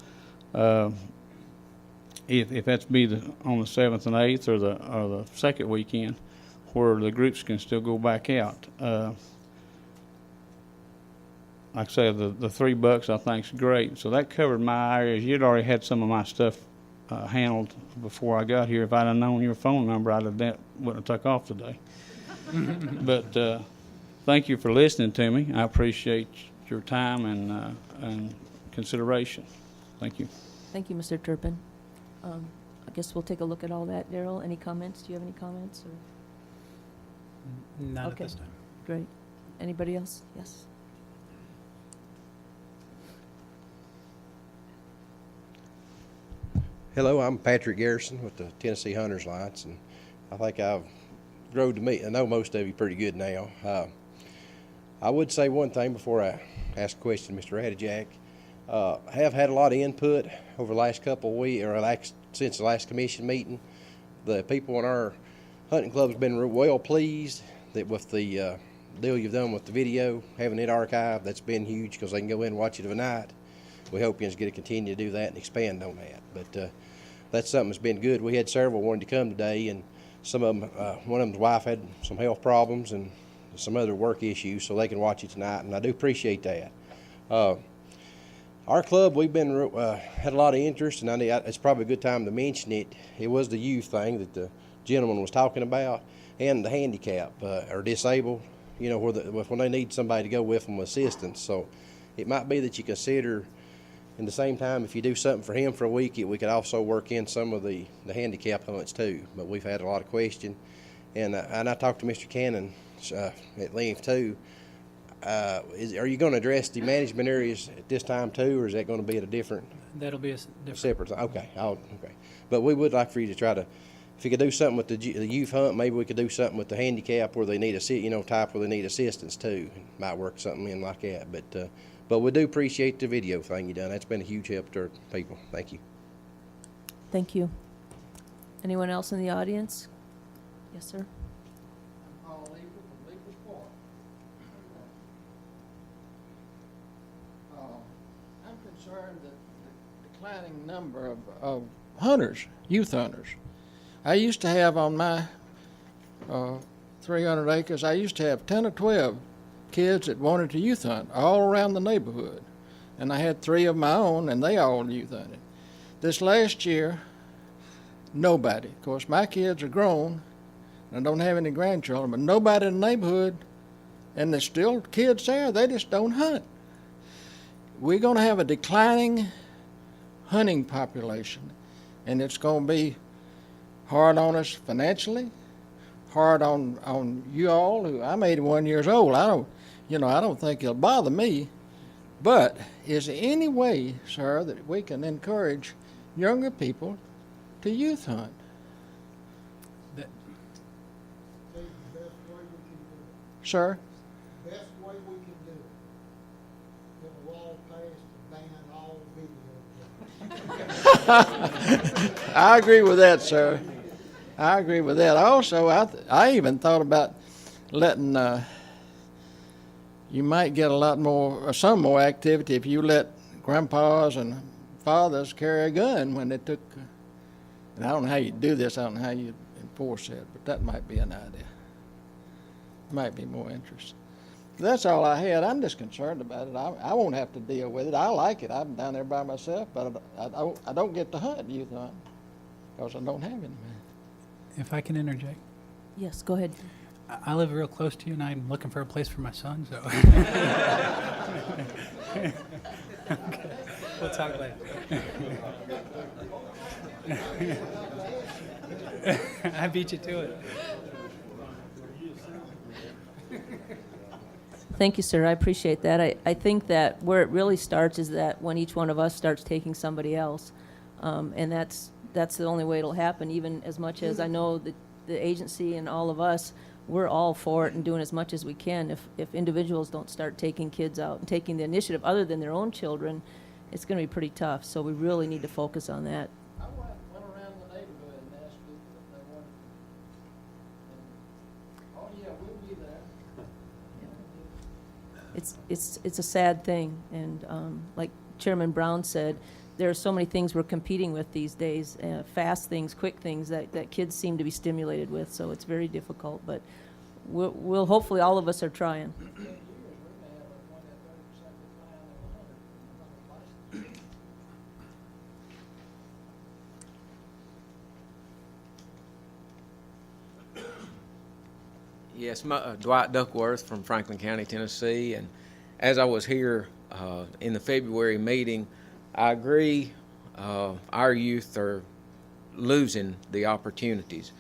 If that's be on the 7th and 8th or the second weekend, where the groups can still go back out. like I said, the $3 I think is great. So that covered my areas. You'd already had some of my stuff handled before I got here. If I'd have known your phone number, wouldn't have took off today. But thank you for listening to me. I appreciate your time and consideration. Thank you. Thank you, Mr. Turpin. I guess we'll take a look at all that. Daryl, any comments? Do you have any comments? Or? Not Okay. at this time. Great. Anybody else? Yes. Hello, I'm Patrick Garrison with the Tennessee Hunters Alliance, and I think I've grown to meet. I know most of you pretty good now. I would say one thing before I ask a question to Mr. Ratajczak. I have had a lot of input over the last couple of weeks, or since the last commission meeting. The people in our hunting club have been well pleased that with the deal you've done with the video, having it archived. That's been huge because they can go in and watch it overnight. We hope you're going to continue to do that and expand on that. But that's something that's been good. We had several wanting to come today, and some of them, one of them's wife had some health problems and some other work issues, so they can watch it tonight, and I do appreciate that. Our club, we've been had a lot of interest, and it's probably a good time to mention it. It was the youth thing that the gentleman was talking about, and the handicap or disabled, you know, when they need somebody to go with them with assistance. So it might be that you consider, in the same time, if you do something for him for a week, we could also work in some of the handicap hunts too. But we've had a lot of questions, and I talked to Mr. Cannon at length too. Are you going to address the management areas at this time too, or is that going to be at a different? That'll be a different. Separate. Okay. Okay. But we would like for you to try to, if you could do something with the youth hunt, maybe we could do something with the handicap where they need type where they need assistance too. Might work something in like that. But we do appreciate the video thing you done. That's been a huge help to our people. Thank you. Thank you. Anyone else in the audience? Yes, sir. I'm concerned that the declining number of hunters, youth hunters. I used to have on my 300 acres, I used to have 10 or 12 kids that wanted to youth hunt all around the neighborhood. And I had 3 of my own, and they all youth hunted. This last year, nobody. Of course, my kids are grown, and I don't have any grandchildren, but nobody in the neighborhood, and there's still kids there, they just don't hunt. We're going to have a declining hunting population, and it's going to be hard on us financially, hard on you all. Who I'm 81 years old. I don't think it'll bother me. But is there any way, sir, that we can encourage younger people to youth hunt? Sir? Best way we can do it. Get a law passed to ban all video. I agree with that, sir. I agree with that. Also, I even thought about letting, you might get a lot more, or some more activity if you let grandpas and fathers carry a gun when they took, and I don't know how you do this, I don't know how you enforce that, but that might be an idea. Might be more interesting. That's all I had. I'm just concerned about it. I won't have to deal with it. I like it. I'm down there by myself, but I don't get to hunt youth hunt because I don't have any. If I can interject. Yes, go ahead. I live real close to you, and I'm looking for a place for my son, so. Okay. We'll talk later. I beat you to it. Thank you, sir. I appreciate that. I think that where it really starts is that when each one of us starts taking somebody else, and that's the only way it'll happen. Even as much as I know that the agency and all of us, we're all for it and doing as much as we can. If individuals don't start taking kids out and taking the initiative other than their own children, it's going to be pretty tough. So we really need to focus on that. I went around the neighborhood in Nashville if they wanted to. Oh yeah, we'll be there. It's a sad thing, and like Chairman Brown said, there are so many things we're competing with these days, fast things, quick things that kids seem to be stimulated with, so it's very difficult, but we'll hopefully all of us are trying. Yes, Dwight Duckworth from Franklin County, Tennessee, and as I was here in the February meeting, I agree our youth are losing the opportunities.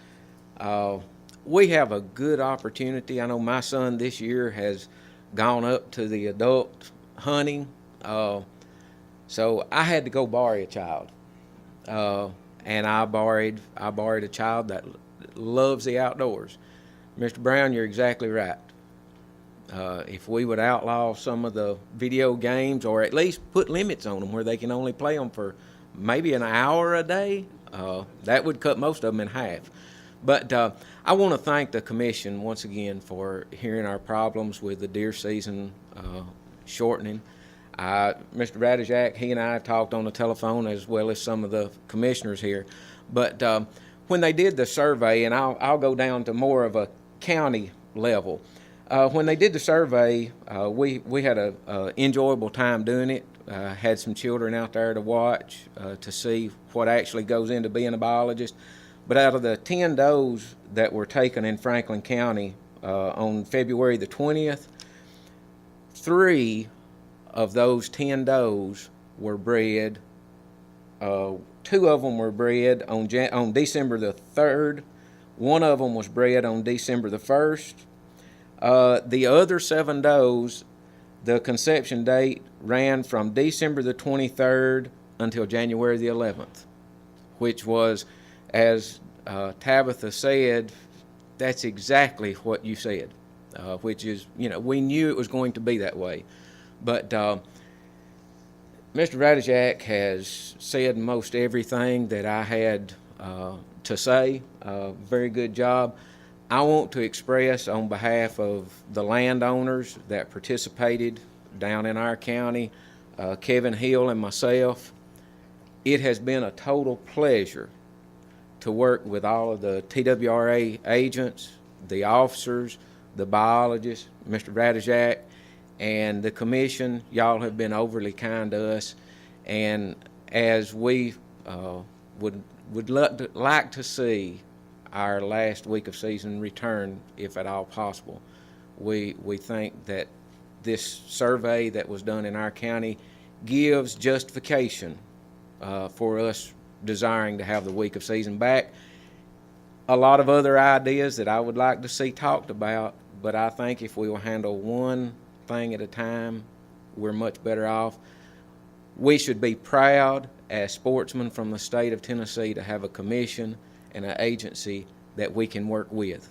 We have a good opportunity. I know my son this year has gone up to the adult hunting, so I had to go borrow a child, and I borrowed a child that loves the outdoors. Mr. Brown, you're exactly right. If we would outlaw some of the video games, or at least put limits on them where they can only play them for maybe an hour a day, that would cut most of them in half. But I want to thank the commission once again for hearing our problems with the deer season shortening. Mr. Ratajczak, he and I talked on the telephone, as well as some of the commissioners here. But when they did the survey, and I'll go down to more of a county level, when they did the survey, we had a enjoyable time doing it. Had some children out there to watch, to see what actually goes into being a biologist. But out of the 10 does that were taken in Franklin County on February the 20th, 3 of those 10 does were bred. 2 of them were bred on December the 3rd. 1 of them was bred on December the 1st. The other 7 does, the conception date ran from December the 23rd until January the 11th, which was, as Tabitha said, that's exactly what you said, which is, we knew it was going to be that way. But Mr. Ratajczak has said most everything that I had to say. Very good job. I want to express on behalf of the landowners that participated down in our county, Kevin Hill and myself, it has been a total pleasure to work with all of the TWRA agents, the officers, the biologists, Mr. Ratajczak, and the commission. Y'all have been overly kind to us, and as we would like to see our last week of season return, if at all possible, we think that this survey that was done in our county gives justification for us desiring to have the week of season back. A lot of other ideas that I would like to see talked about, but I think if we will handle one thing at a time, we're much better off. We should be proud as sportsmen from the state of Tennessee to have a commission and an agency that we can work with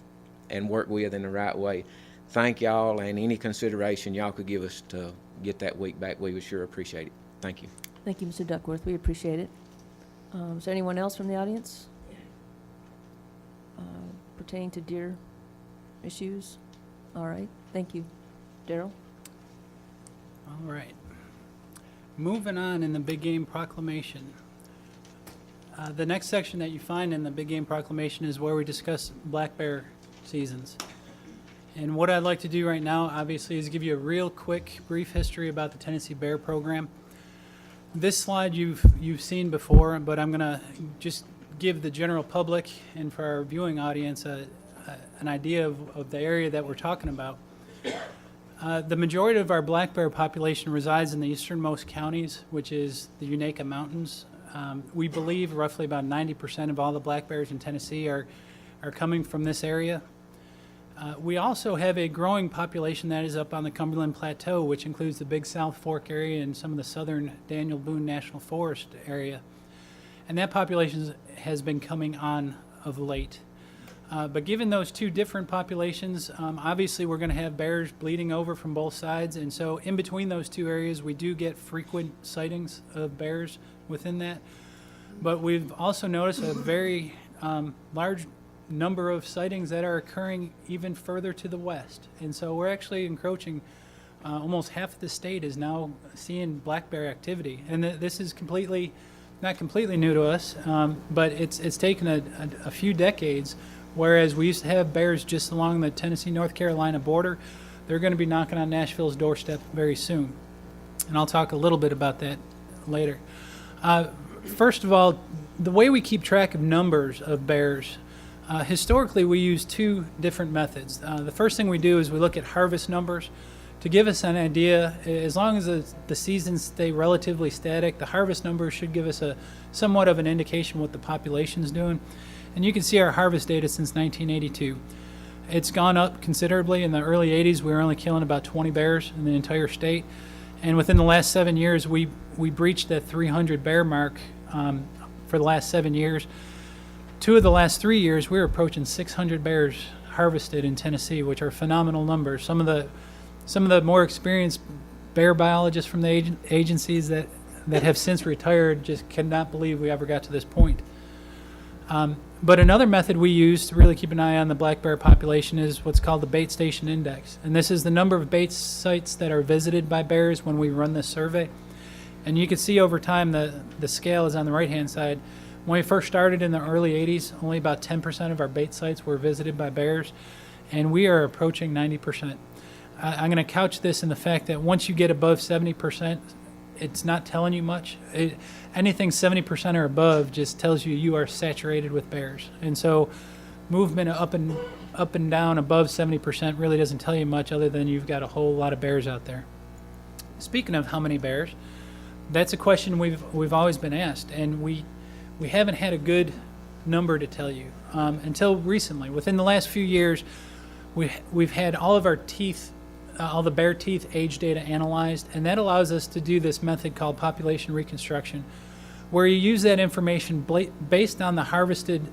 and work with in the right way. Thank y'all, and any consideration y'all could give us to get that week back, we would sure appreciate it. Thank you. Thank you, Mr. Duckworth. We appreciate it. Is there anyone else from the audience pertaining to deer issues? All right. Thank you. Daryl? All right. Moving on in the Big Game Proclamation. The next section that you find in the Big Game Proclamation is where we discuss black bear seasons. And what I'd like to do right now, obviously, is give you a real quick, brief history about the Tennessee Bear Program. This slide you've seen before, but I'm going to just give the general public and for our viewing audience an idea of the area that we're talking about. The majority of our black bear population resides in the easternmost counties, which is the Unaka Mountains. We believe roughly about 90% of all the black bears in Tennessee are coming from this area. We also have a growing population that is up on the Cumberland Plateau, which includes the Big South Fork area and some of the southern Daniel Boone National Forest area. And that population has been coming on of late. But given those two different populations, obviously we're going to have bears bleeding over from both sides. And so in between those two areas, we do get frequent sightings of bears within that. But we've also noticed a very large number of sightings that are occurring even further to the west. And so we're actually encroaching, almost half of the state is now seeing black bear activity. And this is not completely new to us, but it's taken a few decades, whereas we used to have bears just along the Tennessee-North Carolina border. They're going to be knocking on Nashville's doorstep very soon. And I'll talk a little bit about that later. First of all, the way we keep track of numbers of bears, Historically, we use two different methods. The first thing we do is we look at harvest numbers to give us an idea. As long as the seasons stay relatively static, the harvest numbers should give us a somewhat of an indication what the population is doing. And you can see our harvest data since 1982. It's gone up considerably. In the early 80s, we were only killing about 20 bears in the entire state. And within the last 7 years, we breached that 300 bear mark for the last 7 years. 2 of the last 3 years, we were approaching 600 bears harvested in Tennessee, which are phenomenal numbers. Some of the more experienced bear biologists from the agencies that have since retired just cannot believe we ever got to this point. But another method we use to really keep an eye on the black bear population is what's called the bait station index. And this is the number of bait sites that are visited by bears when we run this survey. And you can see over time the scale is on the right-hand side. When we first started in the early 80s, only about 10% of our bait sites were visited by bears, and we are approaching 90%. I'm going to couch this in the fact that once you get above 70%, it's not telling you much. Anything 70% or above just tells you are saturated with bears. And so movement up and down above 70% really doesn't tell you much other than you've got a whole lot of bears out there. Speaking of how many bears, that's a question we've always been asked, and we haven't had a good number to tell you until recently. Within the last few years, we've had all of our teeth, all the bear teeth age data analyzed, and that allows us to do this method called population reconstruction, where you use that information based on the harvested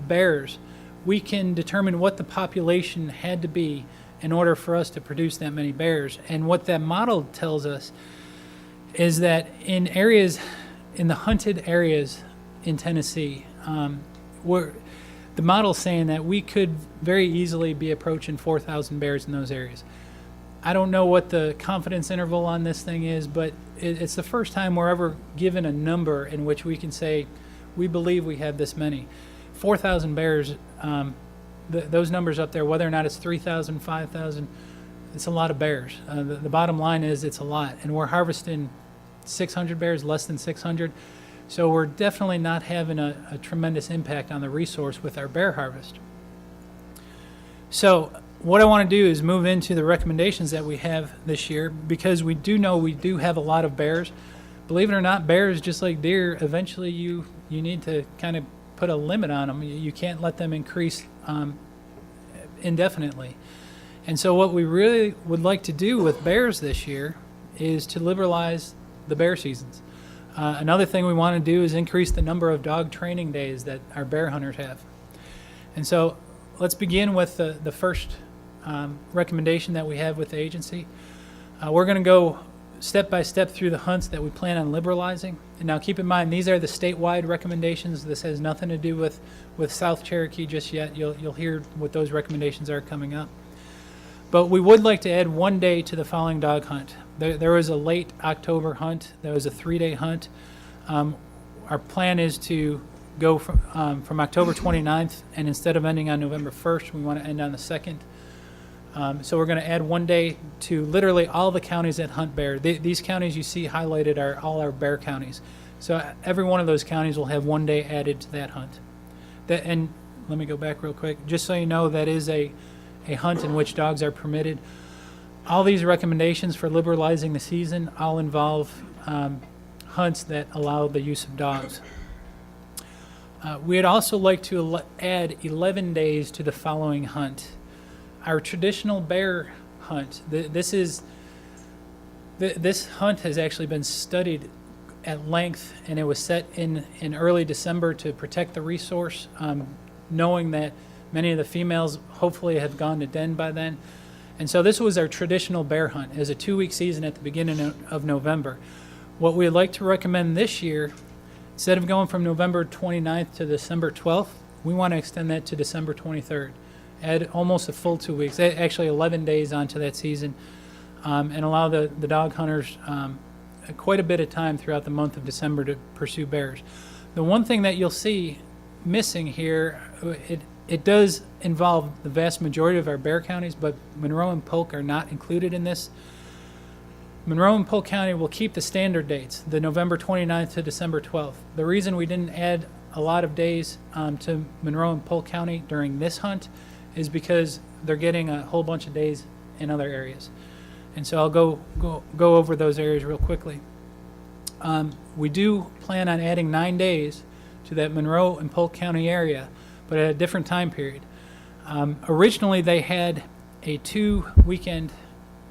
bears. We can determine what the population had to be in order for us to produce that many bears. And what that model tells us is that in the hunted areas in Tennessee, the model's saying that we could very easily be approaching 4,000 bears in those areas. I don't know what the confidence interval on this thing is, but it's the first time we're ever given a number in which we can say, we believe we have this many. 4,000 bears, those numbers up there, whether or not it's 3,000, 5,000, it's a lot of bears. The bottom line is it's a lot, and we're harvesting 600 bears, less than 600. So we're definitely not having a tremendous impact on the resource with our bear harvest. So what I want to do is move into the recommendations that we have this year, because we do know we do have a lot of bears. Believe it or not, bears, just like deer, eventually you need to kind of put a limit on them. You can't let them increase indefinitely. And so what we really would like to do with bears this year is to liberalize the bear seasons. Another thing we want to do is increase the number of dog training days that our bear hunters have. And so let's begin with the first recommendation that we have with the agency. We're going to go step by step through the hunts that we plan on liberalizing. And now keep in mind, these are the statewide recommendations. This has nothing to do with South Cherokee just yet. You'll hear what those recommendations are coming up. But we would like to add 1 day to the following dog hunt. There was a late October hunt. There was a 3-day hunt. Our plan is to go from October 29th, and instead of ending on November 1st, we want to end on the 2nd. So we're going to add 1 day to literally all the counties that hunt bear. These counties you see highlighted are all our bear counties. So every one of those counties will have 1 day added to that hunt. And let me go back real quick. Just so you know, that is a hunt in which dogs are permitted. All these recommendations for liberalizing the season all involve hunts that allow the use of dogs. We'd also like to add 11 days to the following hunt. Our traditional bear hunt, this hunt has actually been studied at length, and it was set in early December to protect the resource, knowing that many of the females hopefully have gone to den by then. And so this was our traditional bear hunt. It was a 2-week season at the beginning of November. What we'd like to recommend this year, instead of going from November 29th to December 12th, we want to extend that to December 23rd. Add almost a full 2 weeks, actually 11 days onto that season, and allow the dog hunters quite a bit of time throughout the month of December to pursue bears. The one thing that you'll see missing here, it does involve the vast majority of our bear counties, but Monroe and Polk are not included in this. Monroe and Polk County will keep the standard dates, the November 29th to December 12th. The reason we didn't add a lot of days to Monroe and Polk County during this hunt is because they're getting a whole bunch of days in other areas. And so I'll go over those areas real quickly. We do plan on adding 9 days to that Monroe and Polk County area, but at a different time period. Originally, they had a 2-weekend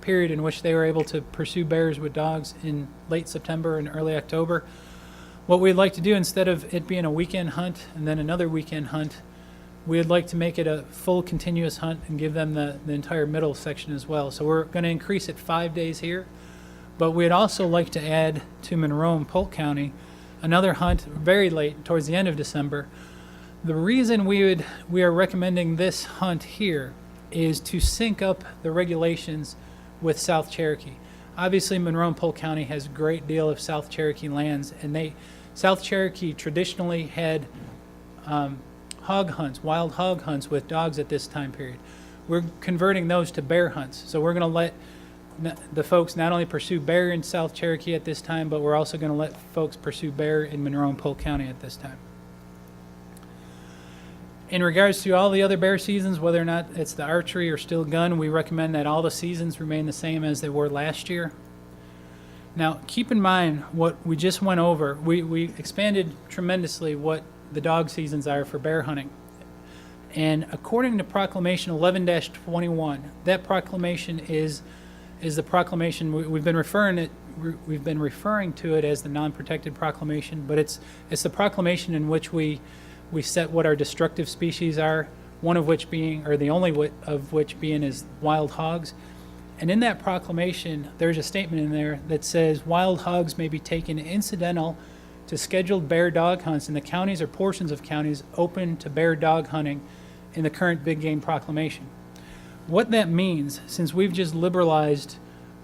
period in which they were able to pursue bears with dogs in late September and early October. What we'd like to do, instead of it being a weekend hunt and then another weekend hunt, we'd like to make it a full continuous hunt and give them the entire middle section as well. So we're going to increase it 5 days here, but we'd also like to add to Monroe and Polk County another hunt very late, towards the end of December. The reason we are recommending this hunt here is to sync up the regulations with South Cherokee. Obviously, Monroe and Polk County has a great deal of South Cherokee lands, and South Cherokee traditionally had hog hunts, wild hog hunts with dogs at this time period. We're converting those to bear hunts. So we're going to let the folks not only pursue bear in South Cherokee at this time, but we're also going to let folks pursue bear in Monroe and Polk County at this time. In regards to all the other bear seasons, whether or not it's the archery or still gun, we recommend that all the seasons remain the same as they were last year. Now, keep in mind what we just went over. We expanded tremendously what the dog seasons are for bear hunting. And according to Proclamation 11-21, that proclamation is the proclamation we've been referring to it as the non-protected proclamation, but it's the proclamation in which we set what our destructive species are, one of which being, or the only of which being, is wild hogs. And in that proclamation, there's a statement in there that says wild hogs may be taken incidental to scheduled bear dog hunts in the counties or portions of counties open to bear dog hunting in the current big game proclamation. What that means, since we've just liberalized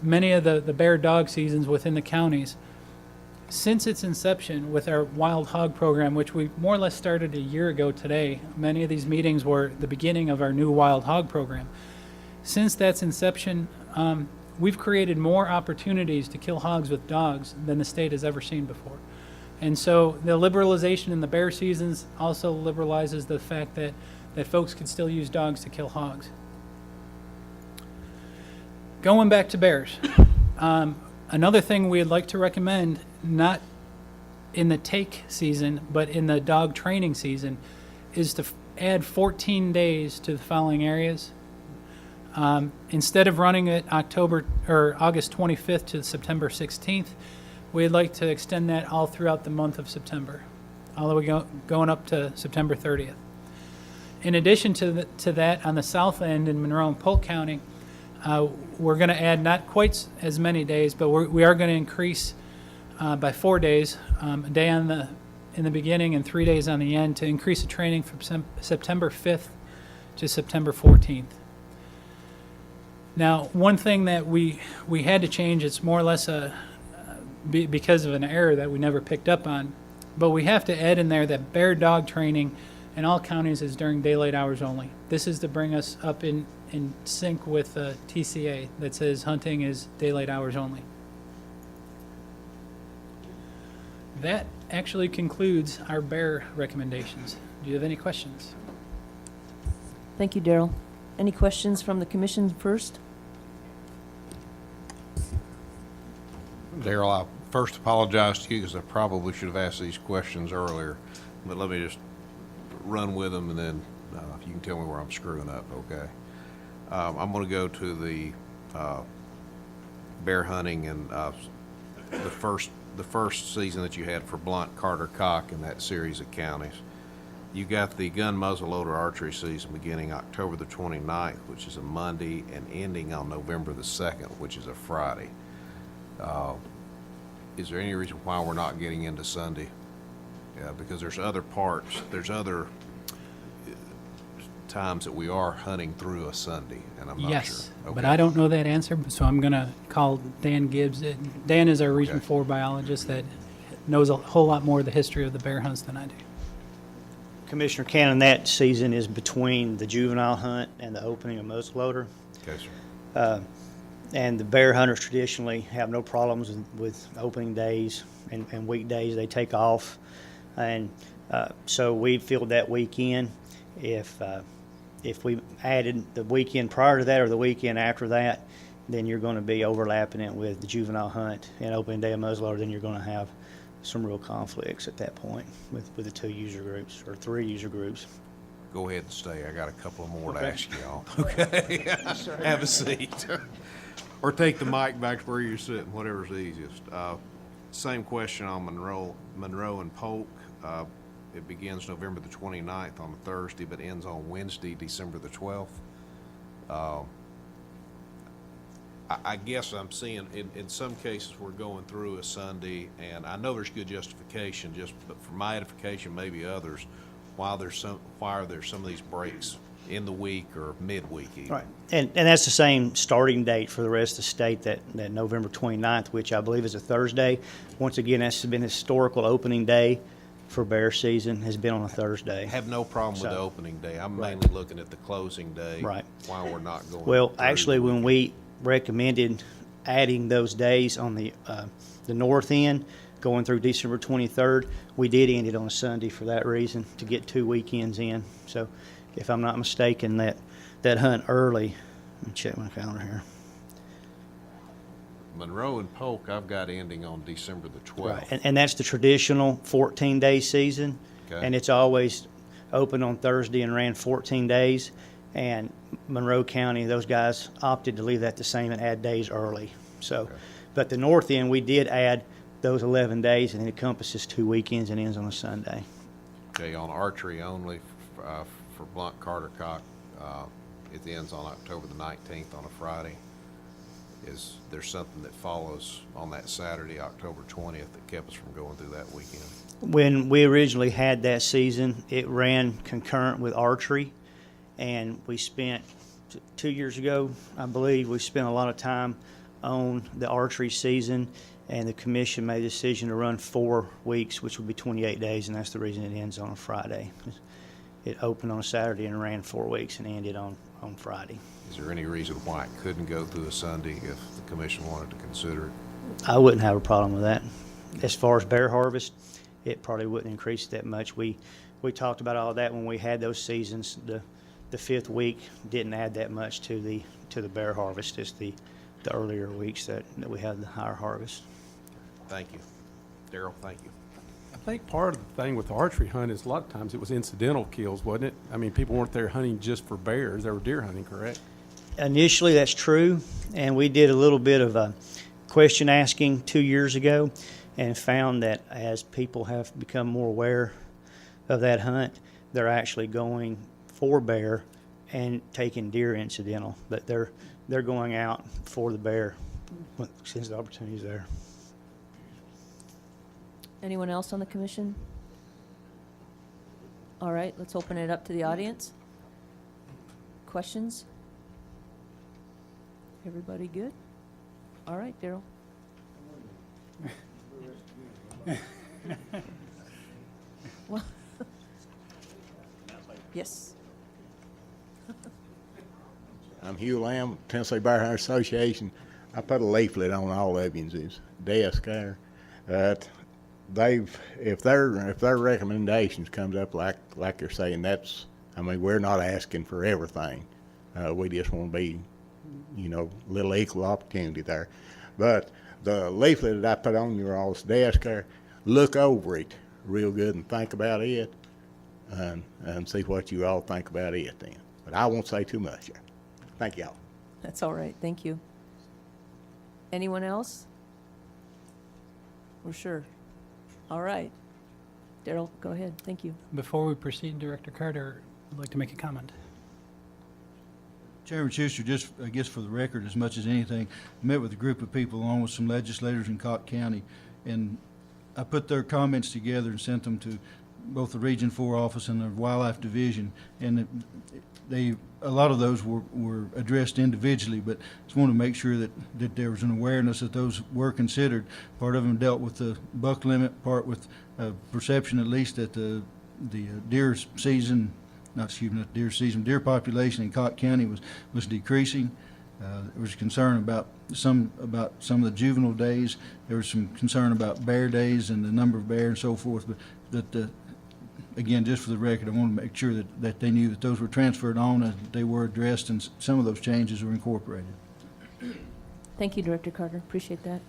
many of the bear dog seasons within the counties, since its inception with our wild hog program, which we more or less started a year ago today, many of these meetings were the beginning of our new wild hog program. Since that's inception, we've created more opportunities to kill hogs with dogs than the state has ever seen before. And so the liberalization in the bear seasons also liberalizes the fact that folks can still use dogs to kill hogs. Going back to bears, another thing we'd like to recommend, not in the take season, but in the dog training season, is to add 14 days to the following areas. Instead of running it August 25th to September 16th, we'd like to extend that all throughout the month of September, all the way going up to September 30th. In addition to that, on the south end in Monroe and Polk County, we're going to add not quite as many days, but we are going to increase by 4 days, a day in the beginning and 3 days on the end, to increase the training from September 5th to September 14th. Now, one thing that we had to change, it's more or less because of an error that we never picked up on, but we have to add in there that bear dog training in all counties is during daylight hours only. This is to bring us up in sync with TCA that says hunting is daylight hours only. That actually concludes our bear recommendations. Do you have any questions? Thank you, Daryl. Any questions from the commission first? Daryl, I first apologize to you because I probably should have asked these questions earlier, but let me just run with them, and then if you can tell me where I'm screwing up, okay? I'm going to go to the bear hunting and the first season that you had for Blunt, Carter, Cock, in that series of counties. You got the gun muzzleloader archery season beginning October the 29th, which is a Monday, and ending on November the 2nd, which is a Friday. Is there any reason why we're not getting into Sunday? Yeah, because there's other times that we are hunting through a Sunday, and I'm not sure. Yes, Okay. but I don't know that answer, so I'm going to call Dan Gibbs. Dan is our Region Okay. 4 biologist that knows a whole lot more of the history of the bear hunts than I do. Commissioner Cannon, that season is between the juvenile hunt and the opening of muzzleloader. Okay, sir. And the bear hunters traditionally have no problems with opening days and weekdays. They take off. And So we filled that weekend. If we added the weekend prior to that or the weekend after that, then you're going to be overlapping it with the juvenile hunt and opening day of muzzleloader. Then you're going to have some real conflicts at that point with the 2 user groups or 3 user groups. Go ahead and stay. I got a couple of more to ask y'all. Okay? Have a seat. Or take the mic back to where you're sitting, whatever's easiest. Same question on Monroe and Polk. It begins November the 29th on a Thursday, but ends on Wednesday, December the 12th. I guess I'm seeing, in some cases, we're going through a Sunday, and I know there's good justification, but for my edification, maybe others, why are there some of these breaks in the week or midweek even? Right, and that's the same starting date for the rest of the state, that November 29th, which I believe is a Thursday. Once again, that's been historical opening day for bear season, has been on a Thursday. Have no problem with the So- opening day. I'm Right. mainly looking at the closing day. Right. While we're not going. Well, through actually, the when we recommended adding those days on the north end, going through December 23rd, we did end it on a Sunday for that reason, to get 2 weekends in. So if I'm not mistaken, that hunt early, let me check my calendar here. Monroe and Polk, I've got ending on December the 12th. Right, and that's the traditional 14-day season, Okay. and it's always open on Thursday and ran 14 days. And Monroe County, those guys opted to leave that the same and add days early. So, Okay. but the north end, we did add those 11 days, and it encompasses 2 weekends and ends on a Sunday. Okay, on archery only, for blunt Carter cock, it ends on October the 19th on a Friday. Is there something that follows on that Saturday, October 20th, that kept us from going through that weekend? When we originally had that season, it ran concurrent with archery, and we spent 2 years ago, I believe, we spent a lot of time on the archery season, and the commission made a decision to run 4 weeks, which would be 28 days, and that's the reason it ends on a Friday. It opened on a Saturday and ran 4 weeks and ended on Friday. Is there any reason why it couldn't go through a Sunday if the commission wanted to consider it? I wouldn't have a problem with that. As far as bear harvest, it probably wouldn't increase that much. We talked about all that when we had those seasons. The 5th week didn't add that much to the bear harvest. It's the earlier weeks that we had the higher harvest. Thank you. Daryl, thank you. I think part of the thing with the archery hunt is a lot of times it was incidental kills, wasn't it? I mean, people weren't there hunting just for bears. They were deer hunting, correct? Initially, that's true, and we did a little bit of question asking 2 years ago and found that as people have become more aware of that hunt, they're actually going for bear and taking deer incidental, but they're going out for the bear since the opportunity's there. Anyone else on the commission? All right, let's open it up to the audience. Questions? Everybody good? All right, Daryl. Well, yes. I'm Hugh Lamb, Tennessee Bear Hunter Association. I put a leaflet on all of yous' desk there that if their recommendations comes up like they're saying, we're not asking for everything. We just want to be, little equal opportunity there. But the leaflet that I put on your all's desk there, look over it real good and think about it, and see what you all think about it then. But I won't say too much here. Thank y'all. That's all right, thank you. Anyone else? We're sure. All right. Daryl, go ahead, thank you. Before we proceed, Director Carter would like to make a comment. Chairman Schuster, just I guess for the record, as much as anything, met with a group of people along with some legislators in Cotton County, and I put their comments together and sent them to both the Region 4 office and the Wildlife Division, and a lot of those were addressed individually, but just want to make sure that there was an awareness that those were considered. Part of them dealt with the buck limit, part with perception at least that the deer season, deer population in Cotton County was decreasing. There was concern about some of the juvenile days. There was some concern about bear days and the number of bear and so forth, but again, just for the record, I want to make sure that they knew that those were transferred on and they were addressed, and some of those changes were incorporated. Thank you, Director Carter. Appreciate that.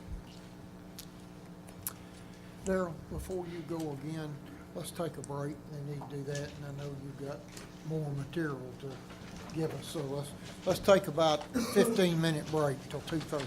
Daryl, before you go again, let's take a break. They need to do that, and I know you've got more material to give us, so let's take about 15-minute break till 2:30.